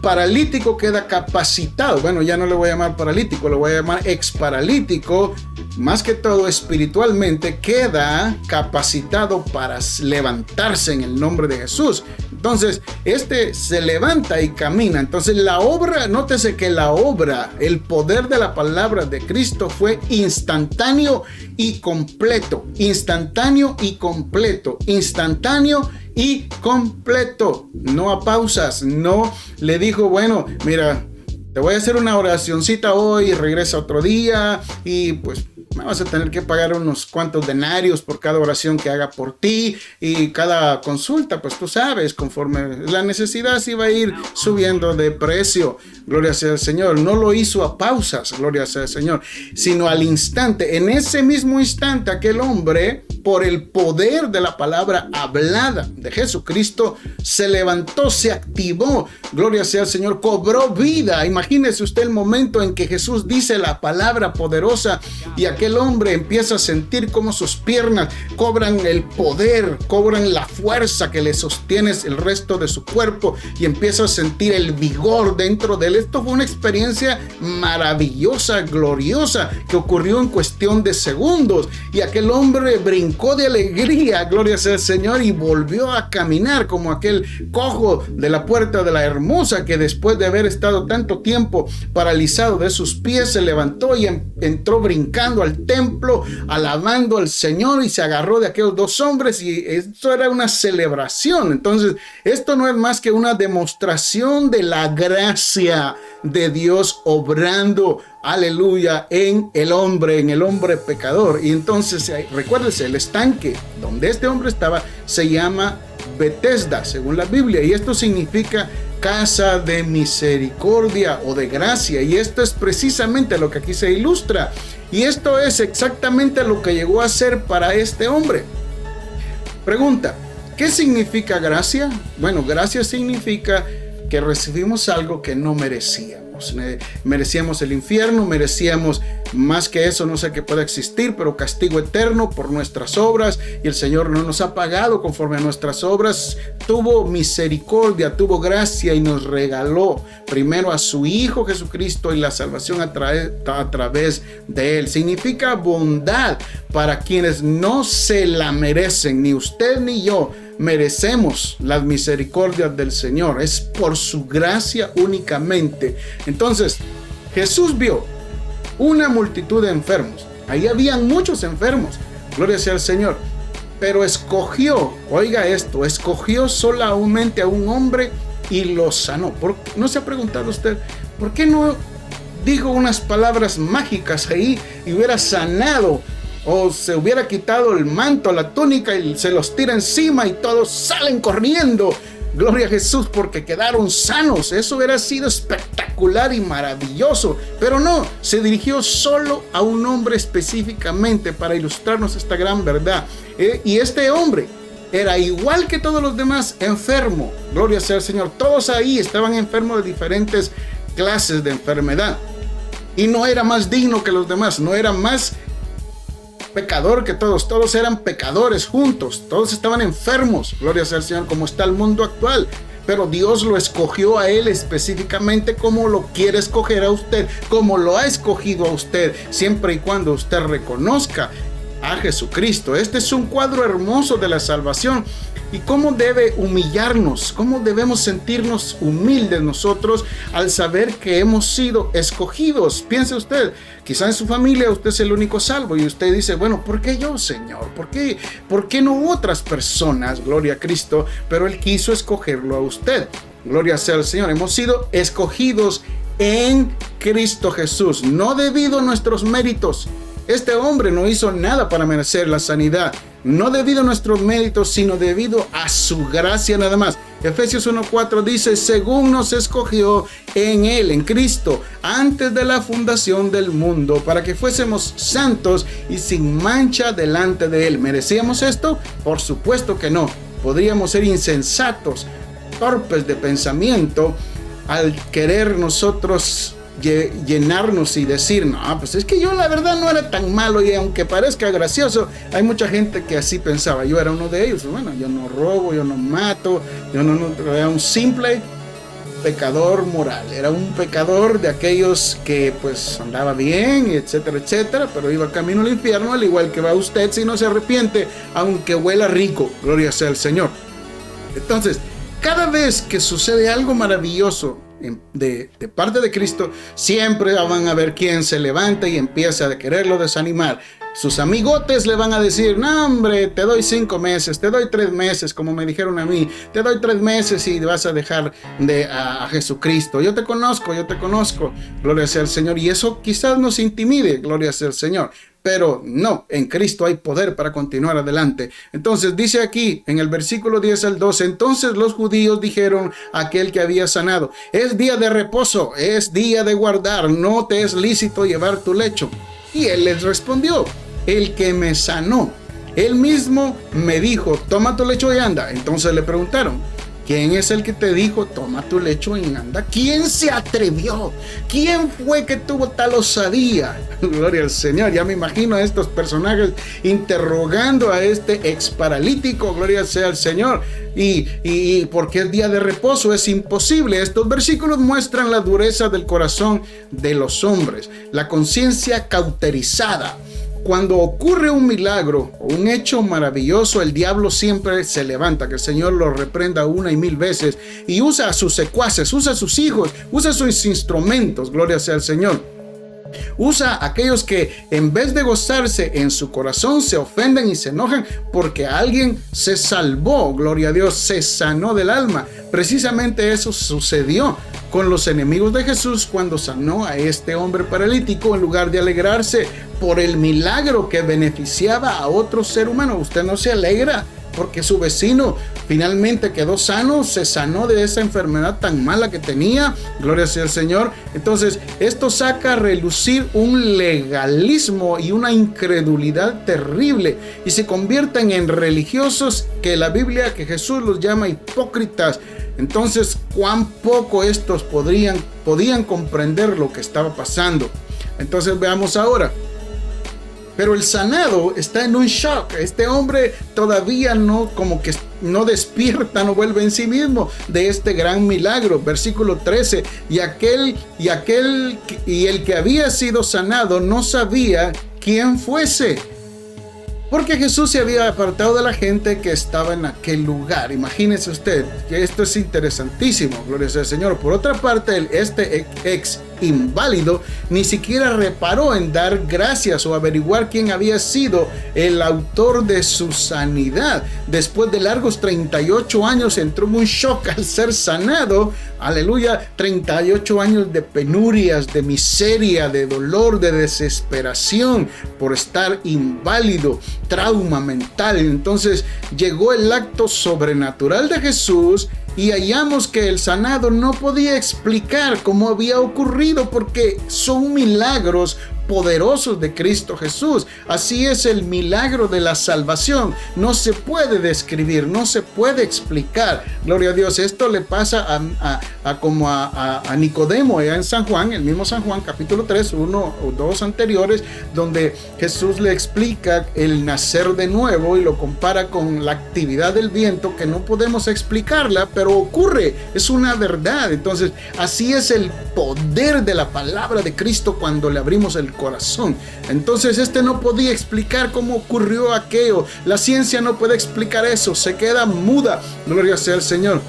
paralítico queda capacitado. Bueno, ya no le voy a llamar paralítico, le voy a llamar exparalítico. Más que todo espiritualmente queda capacitado para levantarse en el nombre de Jesús. Entonces, se levanta y camina. Entonces, la obra, nótese que la obra, el poder de la palabra de Cristo fue instantáneo y completo. Instantáneo y completo. Instantáneo y completo. No a pausas. No le dijo, bueno, mira, te voy a hacer una oracioncita hoy, regresa otro día y pues me vas a tener que pagar unos cuantos denarios por cada oración que haga por ti, y cada consulta, pues tú sabes, conforme la necesidad se iba a ir subiendo de precio. Gloria sea al Señor. No lo hizo a pausas, gloria sea al Señor, sino al instante. En ese mismo instante, aquel hombre, por el poder de la palabra hablada de Jesucristo, se levantó, se activó, gloria sea al Señor, cobró vida. Imagínese usted el momento en que Jesús dice la palabra poderosa y aquel hombre empieza a sentir cómo sus piernas cobran el poder, cobran la fuerza que le sostiene el resto de su cuerpo, y empieza a sentir el vigor dentro de él. Esto fue una experiencia maravillosa, gloriosa, que ocurrió en cuestión de segundos, y aquel hombre brincó de alegría, gloria sea al Señor, y volvió a caminar como aquel cojo de la puerta de la Hermosa, que después de haber estado tanto tiempo paralizado de sus pies, se levantó y entró brincando al templo, alabando al Señor, y se agarró de aquellos dos hombres, y esto era una celebración. Entonces, esto no es más que una demostración de la gracia de Dios obrando, aleluya, en el hombre pecador. Y entonces, recuérdese, el estanque donde este hombre estaba se llama Betesda, según la Biblia, y esto significa casa de misericordia o de gracia, y esto es precisamente lo que aquí se ilustra, y esto es exactamente lo que llegó a ser para este hombre. Pregunta: ¿qué significa gracia? Bueno, gracia significa que recibimos algo que no merecíamos. Merecíamos el infierno, merecíamos más que eso, no sé qué pueda existir, pero castigo eterno por nuestras obras, y el Señor no nos ha pagado conforme a nuestras obras. Tuvo misericordia, tuvo gracia y nos regaló primero a su Hijo Jesucristo y la salvación a través de Él. Significa bondad para quienes no se la merecen. Ni usted ni yo merecemos las misericordias del Señor. Es por su gracia únicamente. Entonces, Jesús vio una multitud de enfermos. Ahí habían muchos enfermos, gloria sea al Señor, pero escogió, oiga esto, escogió solamente a un hombre y lo sanó. ¿No se ha preguntado usted por qué no dijo unas palabras mágicas ahí y hubiera sanado? O se hubiera quitado el manto, la túnica, y se los tira encima y todos salen corriendo. Gloria a Jesús, porque quedaron sanos. Eso hubiera sido espectacular y maravilloso. Pero no, se dirigió solo a un hombre específicamente para ilustrarnos esta gran verdad. Y este hombre era igual que todos los demás, enfermo. Gloria sea al Señor. Todos ahí estaban enfermos de diferentes clases de enfermedad. Y no era más digno que los demás, no era más pecador que todos eran pecadores juntos, todos estaban enfermos, gloria sea al Señor, como está el mundo actual. Pero Dios lo escogió a él específicamente, como lo quiere escoger a usted, como lo ha escogido a usted, siempre y cuando usted reconozca a Jesucristo. Este es un cuadro hermoso de la salvación. ¿Y cómo debe humillarnos? ¿Cómo debemos sentirnos humildes nosotros al saber que hemos sido escogidos? Piense usted, quizá en su familia usted es el único salvo y usted dice, bueno, ¿por qué yo, Señor? ¿Por qué no otras personas? Gloria a Cristo, pero Él quiso escogerlo a usted. Gloria sea al Señor. Hemos sido escogidos en Cristo Jesús, no debido a nuestros méritos, Este hombre no hizo nada para merecer la sanidad, no debido a nuestros méritos, sino debido a su gracia nada más. Efesios 1:4 dice, según nos escogió en Él, en Cristo, antes de la fundación del mundo, para que fuésemos santos y sin mancha delante de Él. ¿Merecíamos esto? Por supuesto que no. Podríamos ser insensatos, torpes de pensamiento, al querer nosotros llenarnos y decir, no, pues es que yo la verdad no era tan malo, y aunque parezca gracioso, hay mucha gente que así pensaba. Yo era uno de ellos. Bueno, yo no robo, yo no mato, yo no era un simple pecador moral, era un pecador de aquellos que pues andaba bien, etcétera, etcétera, pero iba camino al infierno, al igual que va usted si no se arrepiente, aunque huela rico. Gloria sea al Señor. Entonces, cada vez que sucede algo maravilloso de parte de Cristo, siempre van a haber quien se levanta y empieza a quererlo desanimar. Sus amigotes le van a decir, no hombre, te doy 5 meses, te doy 3 meses, como me dijeron a mí, te doy 3 meses y vas a dejar a Jesucristo. Yo te conozco, gloria sea al Señor. Y eso quizás nos intimide, gloria sea al Señor. Pero no, en Cristo hay poder para continuar adelante. Entonces dice aquí en el versículo 10 al 12, entonces los judíos dijeron a aquel que había sanado, es día de reposo, es día de guardar, no te es lícito llevar tu lecho. Y él les respondió, el que me sanó, él mismo me dijo, toma tu lecho y anda. Entonces le preguntaron, ¿quién es el que te dijo, toma tu lecho y anda? ¿Quién se atrevió? ¿Quién fue que tuvo tal osadía? Gloria al Señor. Ya me imagino a estos personajes interrogando a este ex paralítico. Gloria sea al Señor. Y porque es día de reposo, es imposible. Estos versículos muestran la dureza del corazón de los hombres, la conciencia cauterizada. Cuando ocurre un milagro o un hecho maravilloso, el diablo siempre se levanta, que el Señor lo reprenda 1 y 1000 veces, y usa a sus secuaces, usa a sus hijos, usa sus instrumentos, gloria sea al Señor. Usa a aquellos que en vez de gozarse en su corazón se ofenden y se enojan porque alguien se salvó, gloria a Dios, se sanó del alma. Precisamente eso sucedió con los enemigos de Jesús cuando sanó a este hombre paralítico. En lugar de alegrarse por el milagro que beneficiaba a otro ser humano, usted no se alegra porque su vecino finalmente quedó sano, se sanó de esa enfermedad tan mala que tenía, gloria sea al Señor. Entonces esto saca a relucir un legalismo y una incredulidad terrible, y se convierten en religiosos que la Biblia, que Jesús los llama hipócritas. Entonces, cuán poco estos podían comprender lo que estaba pasando. Entonces veamos ahora. Pero el sanado está en un shock. Este hombre todavía como que no despierta, no vuelve en sí mismo de este gran milagro. Versículo 13. Y el que había sido sanado no sabía quién fuese, porque Jesús se había apartado de la gente que estaba en aquel lugar. Imagínese usted, que esto es interesantísimo, gloria sea al Señor. Por otra parte, este ex inválido ni siquiera reparó en dar gracias o averiguar quién había sido el autor de su sanidad. Después de largos 38 años entró en un shock al ser sanado. Aleluya, 38 años de penurias, de miseria, de dolor, de desesperación por estar inválido, trauma mental. Entonces llegó el acto sobrenatural de Jesús y hallamos que el sanado no podía explicar cómo había ocurrido, porque son milagros poderosos de Cristo Jesús. Así es el milagro de la salvación. No se puede describir, no se puede explicar. Gloria a Dios. Esto le pasa a Nicodemo allá en San Juan, el mismo San Juan, capítulo 3, 1 o 2 anteriores, donde Jesús le explica el nacer de nuevo y lo compara con la actividad del viento, que no podemos explicarla, pero ocurre, es una verdad. Entonces, así es el poder de la palabra de Cristo cuando le abrimos el corazón. Entonces no podía explicar cómo ocurrió aquello. La ciencia no puede explicar eso, se queda muda. Gloria sea al Señor.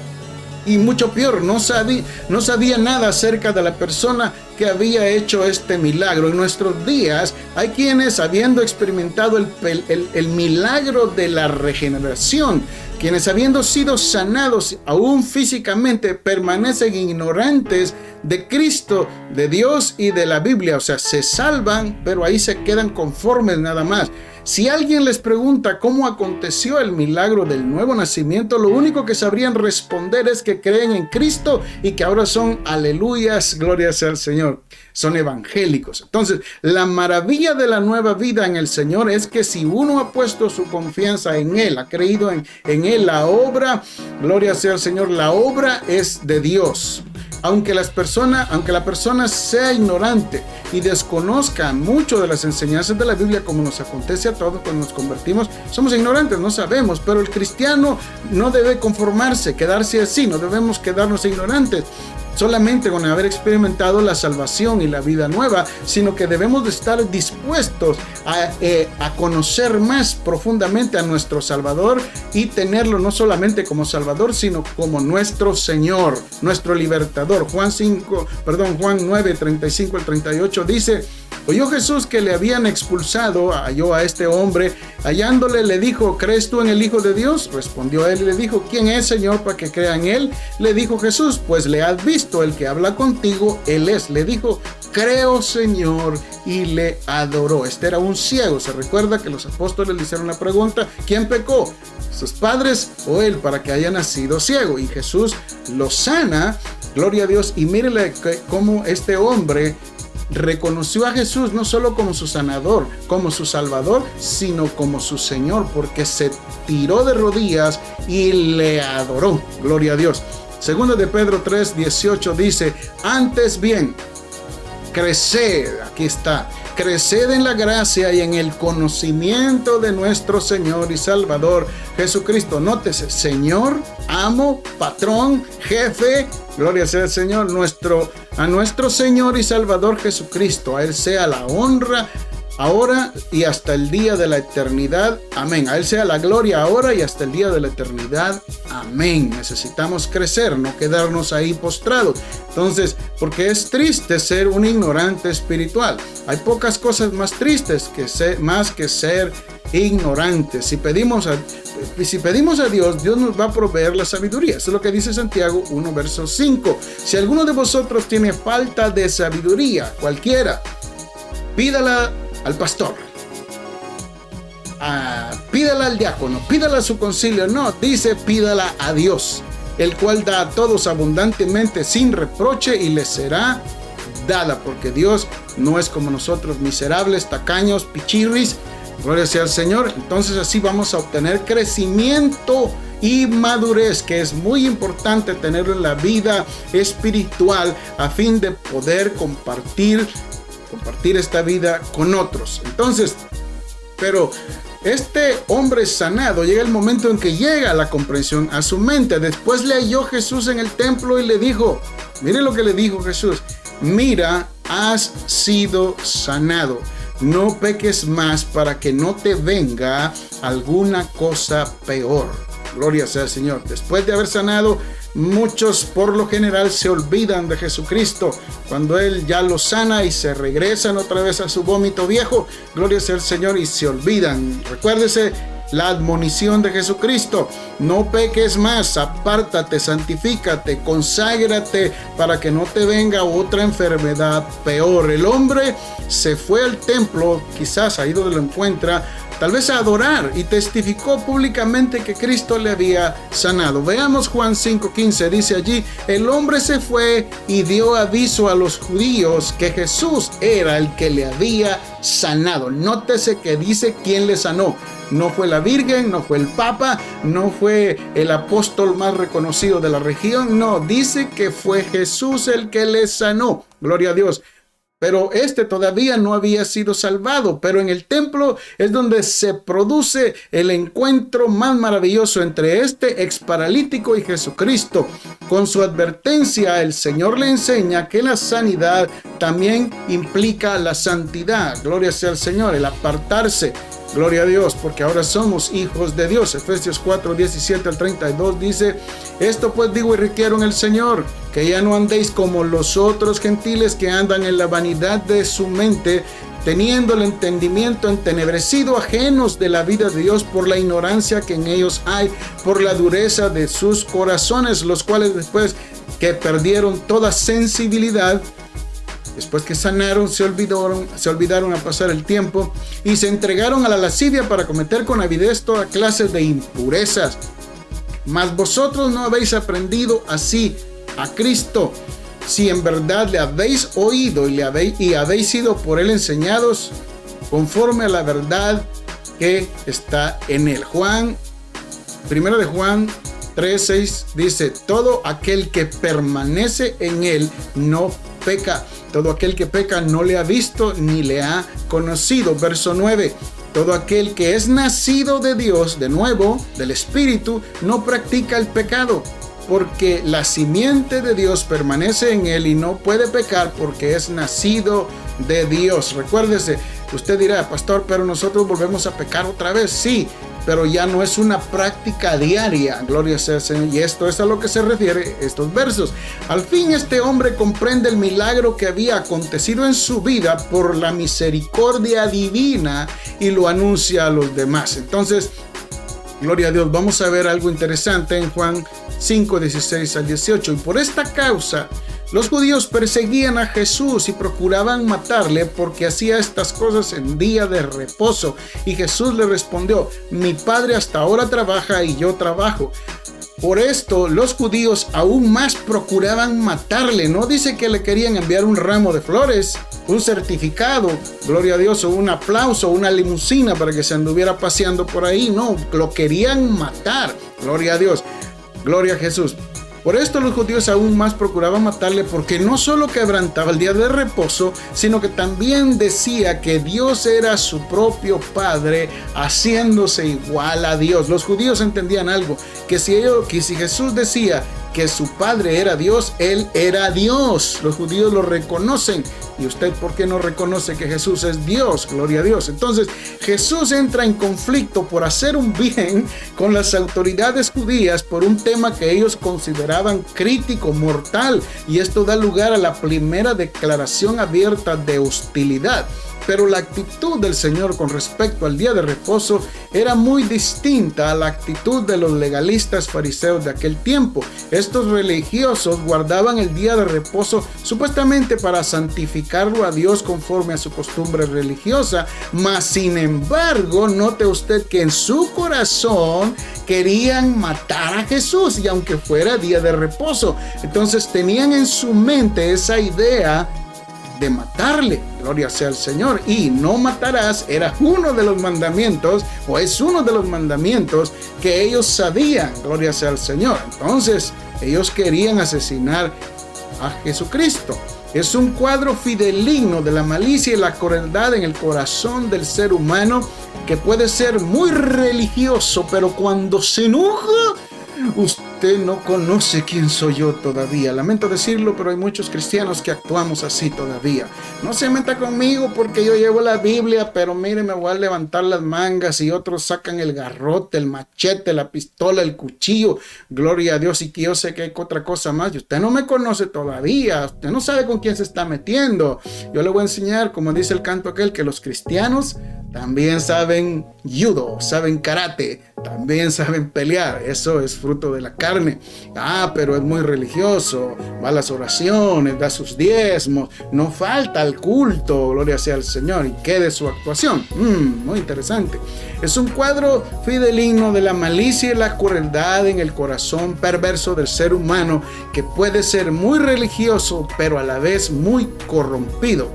Y mucho peor, no sabía nada acerca de la persona que había hecho este milagro. En nuestros días hay quienes, habiendo experimentado el milagro de la regeneración, quienes habiendo sido sanados aún físicamente, permanecen ignorantes de Cristo, de Dios y de la Biblia. O sea, se salvan, pero ahí se quedan conformes nada más. Si alguien les pregunta cómo aconteció el milagro del nuevo nacimiento, lo único que sabrían responder es que creen en Cristo y que ahora son aleluyas, gloria sea al Señor. Son evangélicos. Entonces, la maravilla de la nueva vida en el Señor es que si uno ha puesto su confianza en Él, ha creído en Él, la obra, gloria sea al Señor, la obra es de Dios. Aunque la persona sea ignorante y desconozca mucho de las enseñanzas de la Biblia, como nos acontece a todos cuando nos convertimos, somos ignorantes, no sabemos, pero el cristiano no debe conformarse, quedarse así, no debemos quedarnos ignorantes solamente con haber experimentado la salvación y la vida nueva, sino que debemos de estar dispuestos a conocer más profundamente a nuestro Salvador y tenerlo no solamente como Salvador, sino como nuestro Señor, nuestro libertador. Juan 9, 35 al 38 dice: oyó Jesús que le habían expulsado, halló a este hombre, hallándole le dijo: ¿crees tú en el Hijo de Dios? Respondió él y le dijo: ¿quién es, Señor, para que crea en él? Le dijo Jesús: pues le has visto, el que habla contigo, él es. Le dijo: creo, Señor, y le adoró. Este era un ciego. Se recuerda que los apóstoles le hicieron la pregunta: ¿quién pecó, sus padres o él, para que haya nacido ciego? Y Jesús lo sana, gloria a Dios. Y mírele cómo este hombre reconoció a Jesús no solo como su sanador, como su salvador, sino como su Señor, porque se tiró de rodillas y le adoró, gloria a Dios. Segundo de Pedro 3, 18 dice: antes bien, creced, aquí está, creced en la gracia y en el conocimiento de nuestro Señor y Salvador Jesucristo. Nótese, Señor, amo, patrón, jefe, gloria sea al Señor, a nuestro Señor y Salvador Jesucristo. A Él sea la honra ahora y hasta el día de la eternidad. Amén. A Él sea la gloria ahora y hasta el día de la eternidad. Amén. Necesitamos crecer, no quedarnos ahí postrados. Entonces, porque es triste ser un ignorante espiritual. Hay pocas cosas más tristes que ser ignorantes. Si pedimos a Dios, Dios nos va a proveer la sabiduría. Eso es lo que dice Santiago 1, verso 5. Si alguno de vosotros tiene falta de sabiduría, cualquiera, pídala al pastor, pídala al diácono, pídala a su concilio. No, dice: pídala a Dios, el cual da a todos abundantemente sin reproche, y les será dada, porque Dios no es como nosotros, miserables, tacaños, pichirris. Gloria sea al Señor. Entonces así vamos a obtener crecimiento y madurez, que es muy importante tenerlo en la vida espiritual, a fin de poder compartir esta vida con otros. Entonces, pero este hombre sanado, llega el momento en que llega la comprensión a su mente. Después le halló Jesús en el templo y le dijo, mire lo que le dijo Jesús: mira, has sido sanado, no peques más para que no te venga alguna cosa peor. Gloria sea al Señor. Después de haber sanado, muchos por lo general se olvidan de Jesucristo cuando Él ya los sana y se regresan otra vez a su vómito viejo. Gloria sea al Señor, y se olvidan. Recuérdese la admonición de Jesucristo: no peques más, apártate, santifícate, conságrate para que no te venga otra enfermedad peor. El hombre se fue al templo, quizás ahí donde lo encuentra, tal vez a adorar, y testificó públicamente que Cristo le había sanado. Veamos Juan 5:15, dice allí: el hombre se fue y dio aviso a los judíos que Jesús era el que le había sanado. Nótese que dice quién le sanó. No fue la Virgen, no fue el Papa, no fue el apóstol más reconocido de la región. No, dice que fue Jesús el que le sanó. Gloria a Dios. Pero todavía no había sido salvado. Pero en el templo es donde se produce el encuentro más maravilloso entre este ex paralítico y Jesucristo. Con su advertencia, el Señor le enseña que la sanidad también implica la santidad. Gloria sea al Señor, el apartarse. Gloria a Dios, porque ahora somos hijos de Dios. Efesios 4, 17 al 32 dice: esto pues digo y requiero en el Señor, que ya no andéis como los otros gentiles que andan en la vanidad de su mente, teniendo el entendimiento entenebrecido, ajenos de la vida de Dios por la ignorancia que en ellos hay, por la dureza de sus corazones, los cuales después que perdieron toda sensibilidad, después que sanaron, se olvidaron a pasar el tiempo y se entregaron a la lascivia para cometer con avidez toda clase de impurezas. Mas vosotros no habéis aprendido así a Cristo, si en verdad le habéis oído y habéis sido por él enseñados conforme a la verdad que está en él. Primero de Juan 3:6 dice: todo aquel que permanece en él no peca. Todo aquel que peca no le ha visto ni le ha conocido. Verso 9: todo aquel que es nacido de Dios, de nuevo, del Espíritu, no practica el pecado, porque la simiente de Dios permanece en él y no puede pecar porque es nacido de Dios. Recuérdese, usted dirá: pastor, pero nosotros volvemos a pecar otra vez. Sí, pero ya no es una práctica diaria. Gloria sea al Señor. Y esto es a lo que se refiere estos versos. Al fin este hombre comprende el milagro que había acontecido en su vida por la misericordia divina y lo anuncia a los demás. Entonces, gloria a Dios, vamos a ver algo interesante en Juan 5, 16 al 18. Y por esta causa los judíos perseguían a Jesús y procuraban matarle porque hacía estas cosas en día de reposo. Y Jesús le respondió: mi Padre hasta ahora trabaja y yo trabajo. Por esto los judíos aún más procuraban matarle. No dice que le querían enviar un ramo de flores, un certificado, gloria a Dios, o un aplauso, una limusina para que se anduviera paseando por ahí. No, lo querían matar. Gloria a Dios, gloria a Jesús. Por esto los judíos aún más procuraban matarle, porque no solo quebrantaba el día de reposo, sino que también decía que Dios era su propio Padre, haciéndose igual a Dios. Los judíos entendían algo, que si Jesús decía que su Padre era Dios, Él era Dios. Los judíos lo reconocen. ¿Y usted por qué no reconoce que Jesús es Dios? Gloria a Dios. Entonces, Jesús entra en conflicto por hacer un bien con las autoridades judías por un tema que ellos consideraban crítico, mortal. Y esto da lugar a la primera declaración abierta de hostilidad. Pero la actitud del Señor con respecto al día de reposo era muy distinta a la actitud de los legalistas fariseos de aquel tiempo. Estos religiosos guardaban el día de reposo supuestamente para santificarlo a Dios conforme a su costumbre religiosa, mas sin embargo, note usted que en su corazón querían matar a Jesús, y aunque fuera día de reposo, entonces tenían en su mente esa idea de matarle. Gloria sea al Señor. Y no matarás era uno de los mandamientos, o es uno de los mandamientos que ellos sabían. Gloria sea al Señor. Entonces ellos querían asesinar a Jesucristo. Es un cuadro fideligno de la malicia y la crueldad en el corazón del ser humano, que puede ser muy religioso, pero cuando se enoja, usted no conoce quién soy yo todavía. Lamento decirlo, pero hay muchos cristianos que actuamos así todavía. No se meta conmigo porque yo llevo la Biblia, pero mire, me voy a levantar las mangas, y otros sacan el garrote, el machete, la pistola, el cuchillo. Gloria a Dios. Y que yo sé que hay otra cosa más. Y usted no me conoce todavía. Usted no sabe con quién se está metiendo. Yo le voy a enseñar, como dice el canto aquel, que los cristianos también saben judo, saben karate, también saben pelear. Eso es fruto de la carne. Pero es muy religioso, va a las oraciones, da sus diezmos, no falta al culto, gloria sea al Señor. ¿Y qué de su actuación? Muy interesante. Es un cuadro fideligno de la malicia y la crueldad en el corazón perverso del ser humano, que puede ser muy religioso, pero a la vez muy corrompido.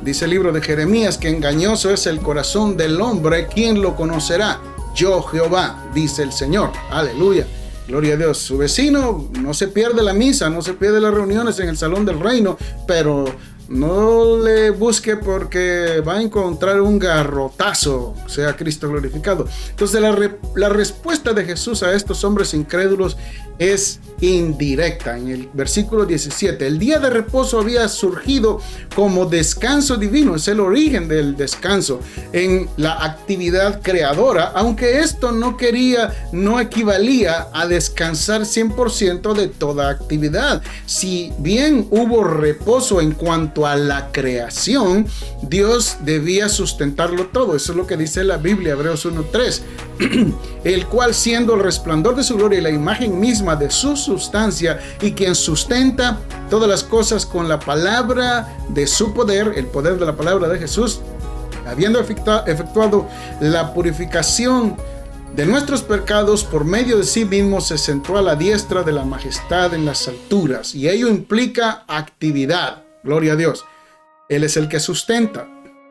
Dice el libro de Jeremías que engañoso es el corazón del hombre, ¿quién lo conocerá? Yo, Jehová, dice el Señor. Aleluya. Gloria a Dios. Su vecino no se pierde la misa, no se pierde las reuniones en el salón del reino, pero No le busque porque va a encontrar un garrotazo, sea Cristo glorificado. Entonces la respuesta de Jesús a estos hombres incrédulos es indirecta. En el versículo 17, el día de reposo había surgido como descanso divino, es el origen del descanso en la actividad creadora, aunque esto no equivalía a descansar 100% de toda actividad. Si bien hubo reposo en cuanto a la creación, Dios debía sustentarlo todo. Eso es lo que dice la Biblia, Hebreos 1:3, el cual, siendo el resplandor de su gloria y la imagen misma de su sustancia, y quien sustenta todas las cosas con la palabra de su poder, el poder de la palabra de Jesús, habiendo efectuado la purificación de nuestros pecados por medio de sí mismo, se sentó a la diestra de la majestad en las alturas. Y ello implica actividad. Gloria a Dios. Él es el que sustenta.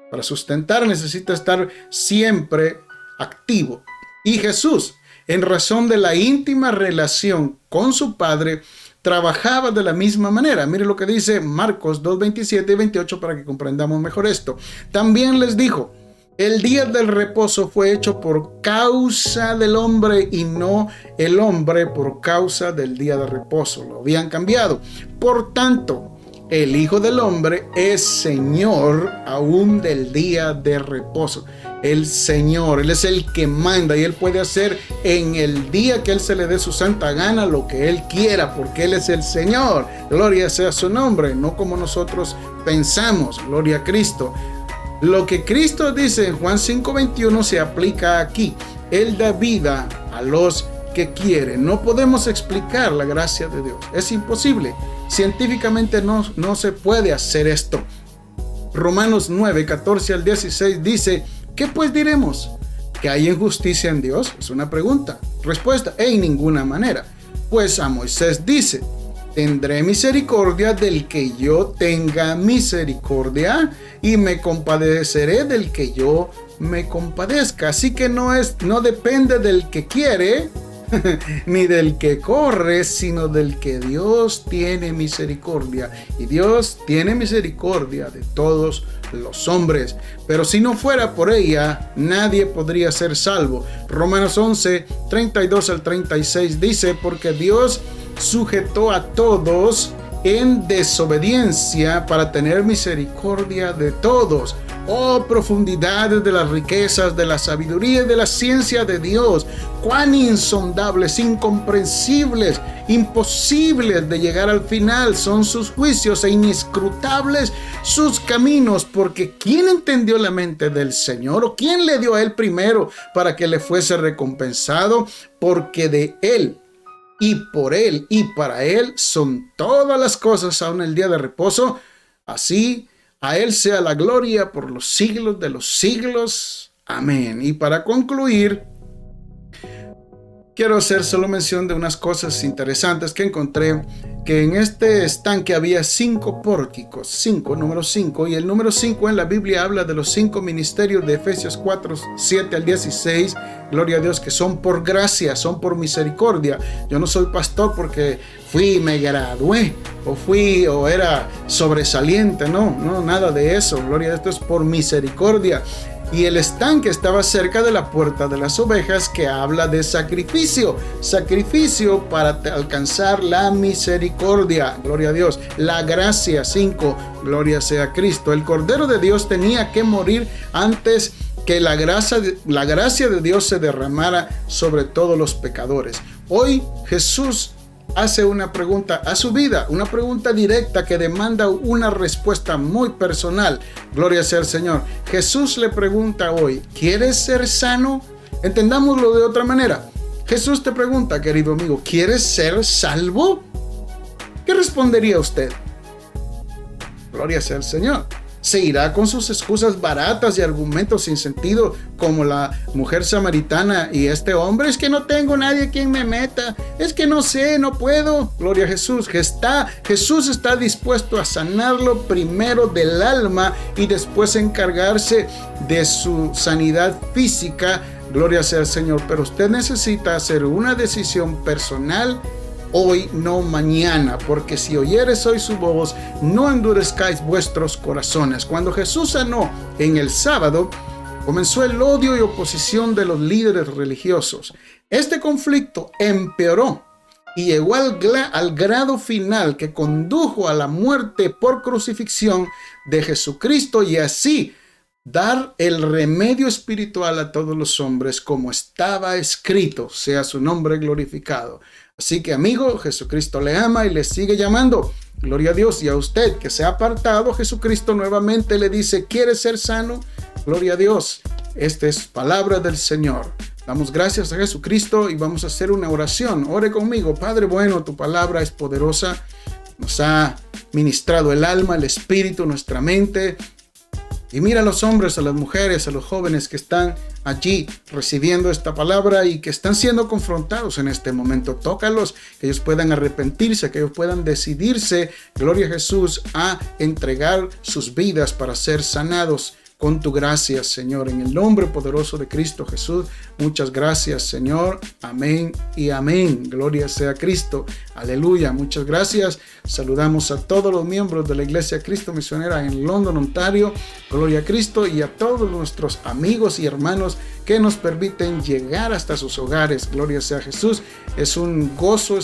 Para sustentar necesita estar siempre activo. Y Jesús, en razón de la íntima relación con su Padre, trabajaba de la misma manera. Mire lo que dice Marcos 2:27 y 28 para que comprendamos mejor esto. También les dijo: el día del reposo fue hecho por causa del hombre y no el hombre por causa del día de reposo. Lo habían cambiado. Por tanto, el Hijo del Hombre es Señor aún del día de reposo. El Señor, Él es el que manda y Él puede hacer en el día que Él se le dé su santa gana lo que Él quiera, porque Él es el Señor. Gloria sea su nombre, no como nosotros pensamos. Gloria a Cristo. Lo que Cristo dice en Juan 5:21 se aplica aquí. Él da vida a los que quieren. No podemos explicar la gracia de Dios. Es imposible. Científicamente no se puede hacer esto. Romanos 9:14 al 16 dice: ¿qué pues diremos? ¿Que hay injusticia en Dios? Es una pregunta. Respuesta: en ninguna manera. Pues a Moisés dice: tendré misericordia del que yo tenga misericordia y me compadeceré del que yo me compadezca. Así que no depende del que quiere ni del que corre, sino del que Dios tiene misericordia. Y Dios tiene misericordia de todos los hombres. Pero si no fuera por ella, nadie podría ser salvo. Romanos 11:32 al 36 dice: porque Dios sujetó a todos en desobediencia para tener misericordia de todos. Oh, profundidades de las riquezas, de la sabiduría y de la ciencia de Dios. Cuán insondables, incomprensibles, imposibles de llegar al final son sus juicios e inescrutables sus caminos. Porque ¿quién entendió la mente del Señor? ¿O quién le dio a Él primero para que le fuese recompensado? Porque de Él, y por Él, y para Él son todas las cosas, aun el día de reposo. Así a Él sea la gloria por los siglos de los siglos. Amén. Y para concluir, quiero hacer solo mención de unas cosas interesantes que encontré, que en este estanque había 5 pórticos, número 5, y el número 5 en la Biblia habla de los 5 ministerios de Efesios 4:7 al 16, gloria a Dios, que son por gracia, son por misericordia. Yo no soy pastor porque me gradué, o era sobresaliente, no, nada de eso, gloria a Dios, esto es por misericordia. Y el estanque estaba cerca de la puerta de las ovejas, que habla de sacrificio para alcanzar la misericordia, gloria a Dios. La gracia, 5, gloria sea a Cristo. El Cordero de Dios tenía que morir antes que la gracia de Dios se derramara sobre todos los pecadores. Hoy Jesús hace una pregunta a su vida, una pregunta directa que demanda una respuesta muy personal. Gloria sea al Señor. Jesús le pregunta hoy: ¿quieres ser sano? Entendámoslo de otra manera. Jesús te pregunta, querido amigo, ¿quieres ser salvo? ¿Qué respondería usted? Gloria sea al Señor. Se irá con sus excusas baratas y argumentos sin sentido, como la mujer samaritana y este hombre: es que no tengo nadie quien me meta, es que no sé, no puedo. Gloria a Jesús. Jesús está dispuesto a sanarlo primero del alma y después encargarse de su sanidad física. Gloria sea al Señor. Pero usted necesita hacer una decisión personal hoy, no mañana, porque si oyeres hoy su voz, no endurezcáis vuestros corazones. Cuando Jesús sanó en el sábado, comenzó el odio y oposición de los líderes religiosos. Este conflicto empeoró y llegó al grado final que condujo a la muerte por crucifixión de Jesucristo, y así dar el remedio espiritual a todos los hombres, como estaba escrito, sea su nombre glorificado. Así que, amigo, Jesucristo le ama y le sigue llamando. Gloria a Dios. Y a usted que se ha apartado, Jesucristo nuevamente le dice: ¿quieres ser sano? Gloria a Dios. Esta es palabra del Señor. Damos gracias a Jesucristo y vamos a hacer una oración. Ore conmigo. Padre bueno, tu palabra es poderosa. Nos ha ministrado el alma, el espíritu, nuestra mente. Y mira a los hombres, a las mujeres, a los jóvenes que están allí recibiendo esta palabra y que están siendo confrontados en este momento. Tócalos, que ellos puedan arrepentirse, que ellos puedan decidirse, gloria a Jesús, a entregar sus vidas para ser sanados con tu gracia, Señor. En el nombre poderoso de Cristo Jesús, muchas gracias, Señor. Amén y amén. Gloria sea a Cristo. Aleluya. Muchas gracias. Saludamos a todos los miembros de la Iglesia Cristo Misionera en London, Ontario. Gloria a Cristo, y a todos nuestros amigos y hermanos que nos permiten llegar hasta sus hogares. Gloria sea a Jesús. Es un gozo,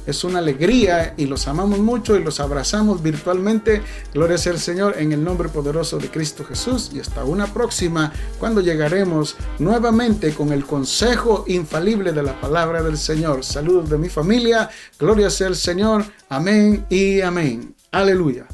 es una alegría, y los amamos mucho y los abrazamos virtualmente. Gloria sea al Señor, en el nombre poderoso de Cristo Jesús. Y hasta una próxima, cuando llegaremos nuevamente con el consejo infalible de la palabra del Señor. Saludos de mi familia. Gloria sea al Señor. Amén y amén. Aleluya.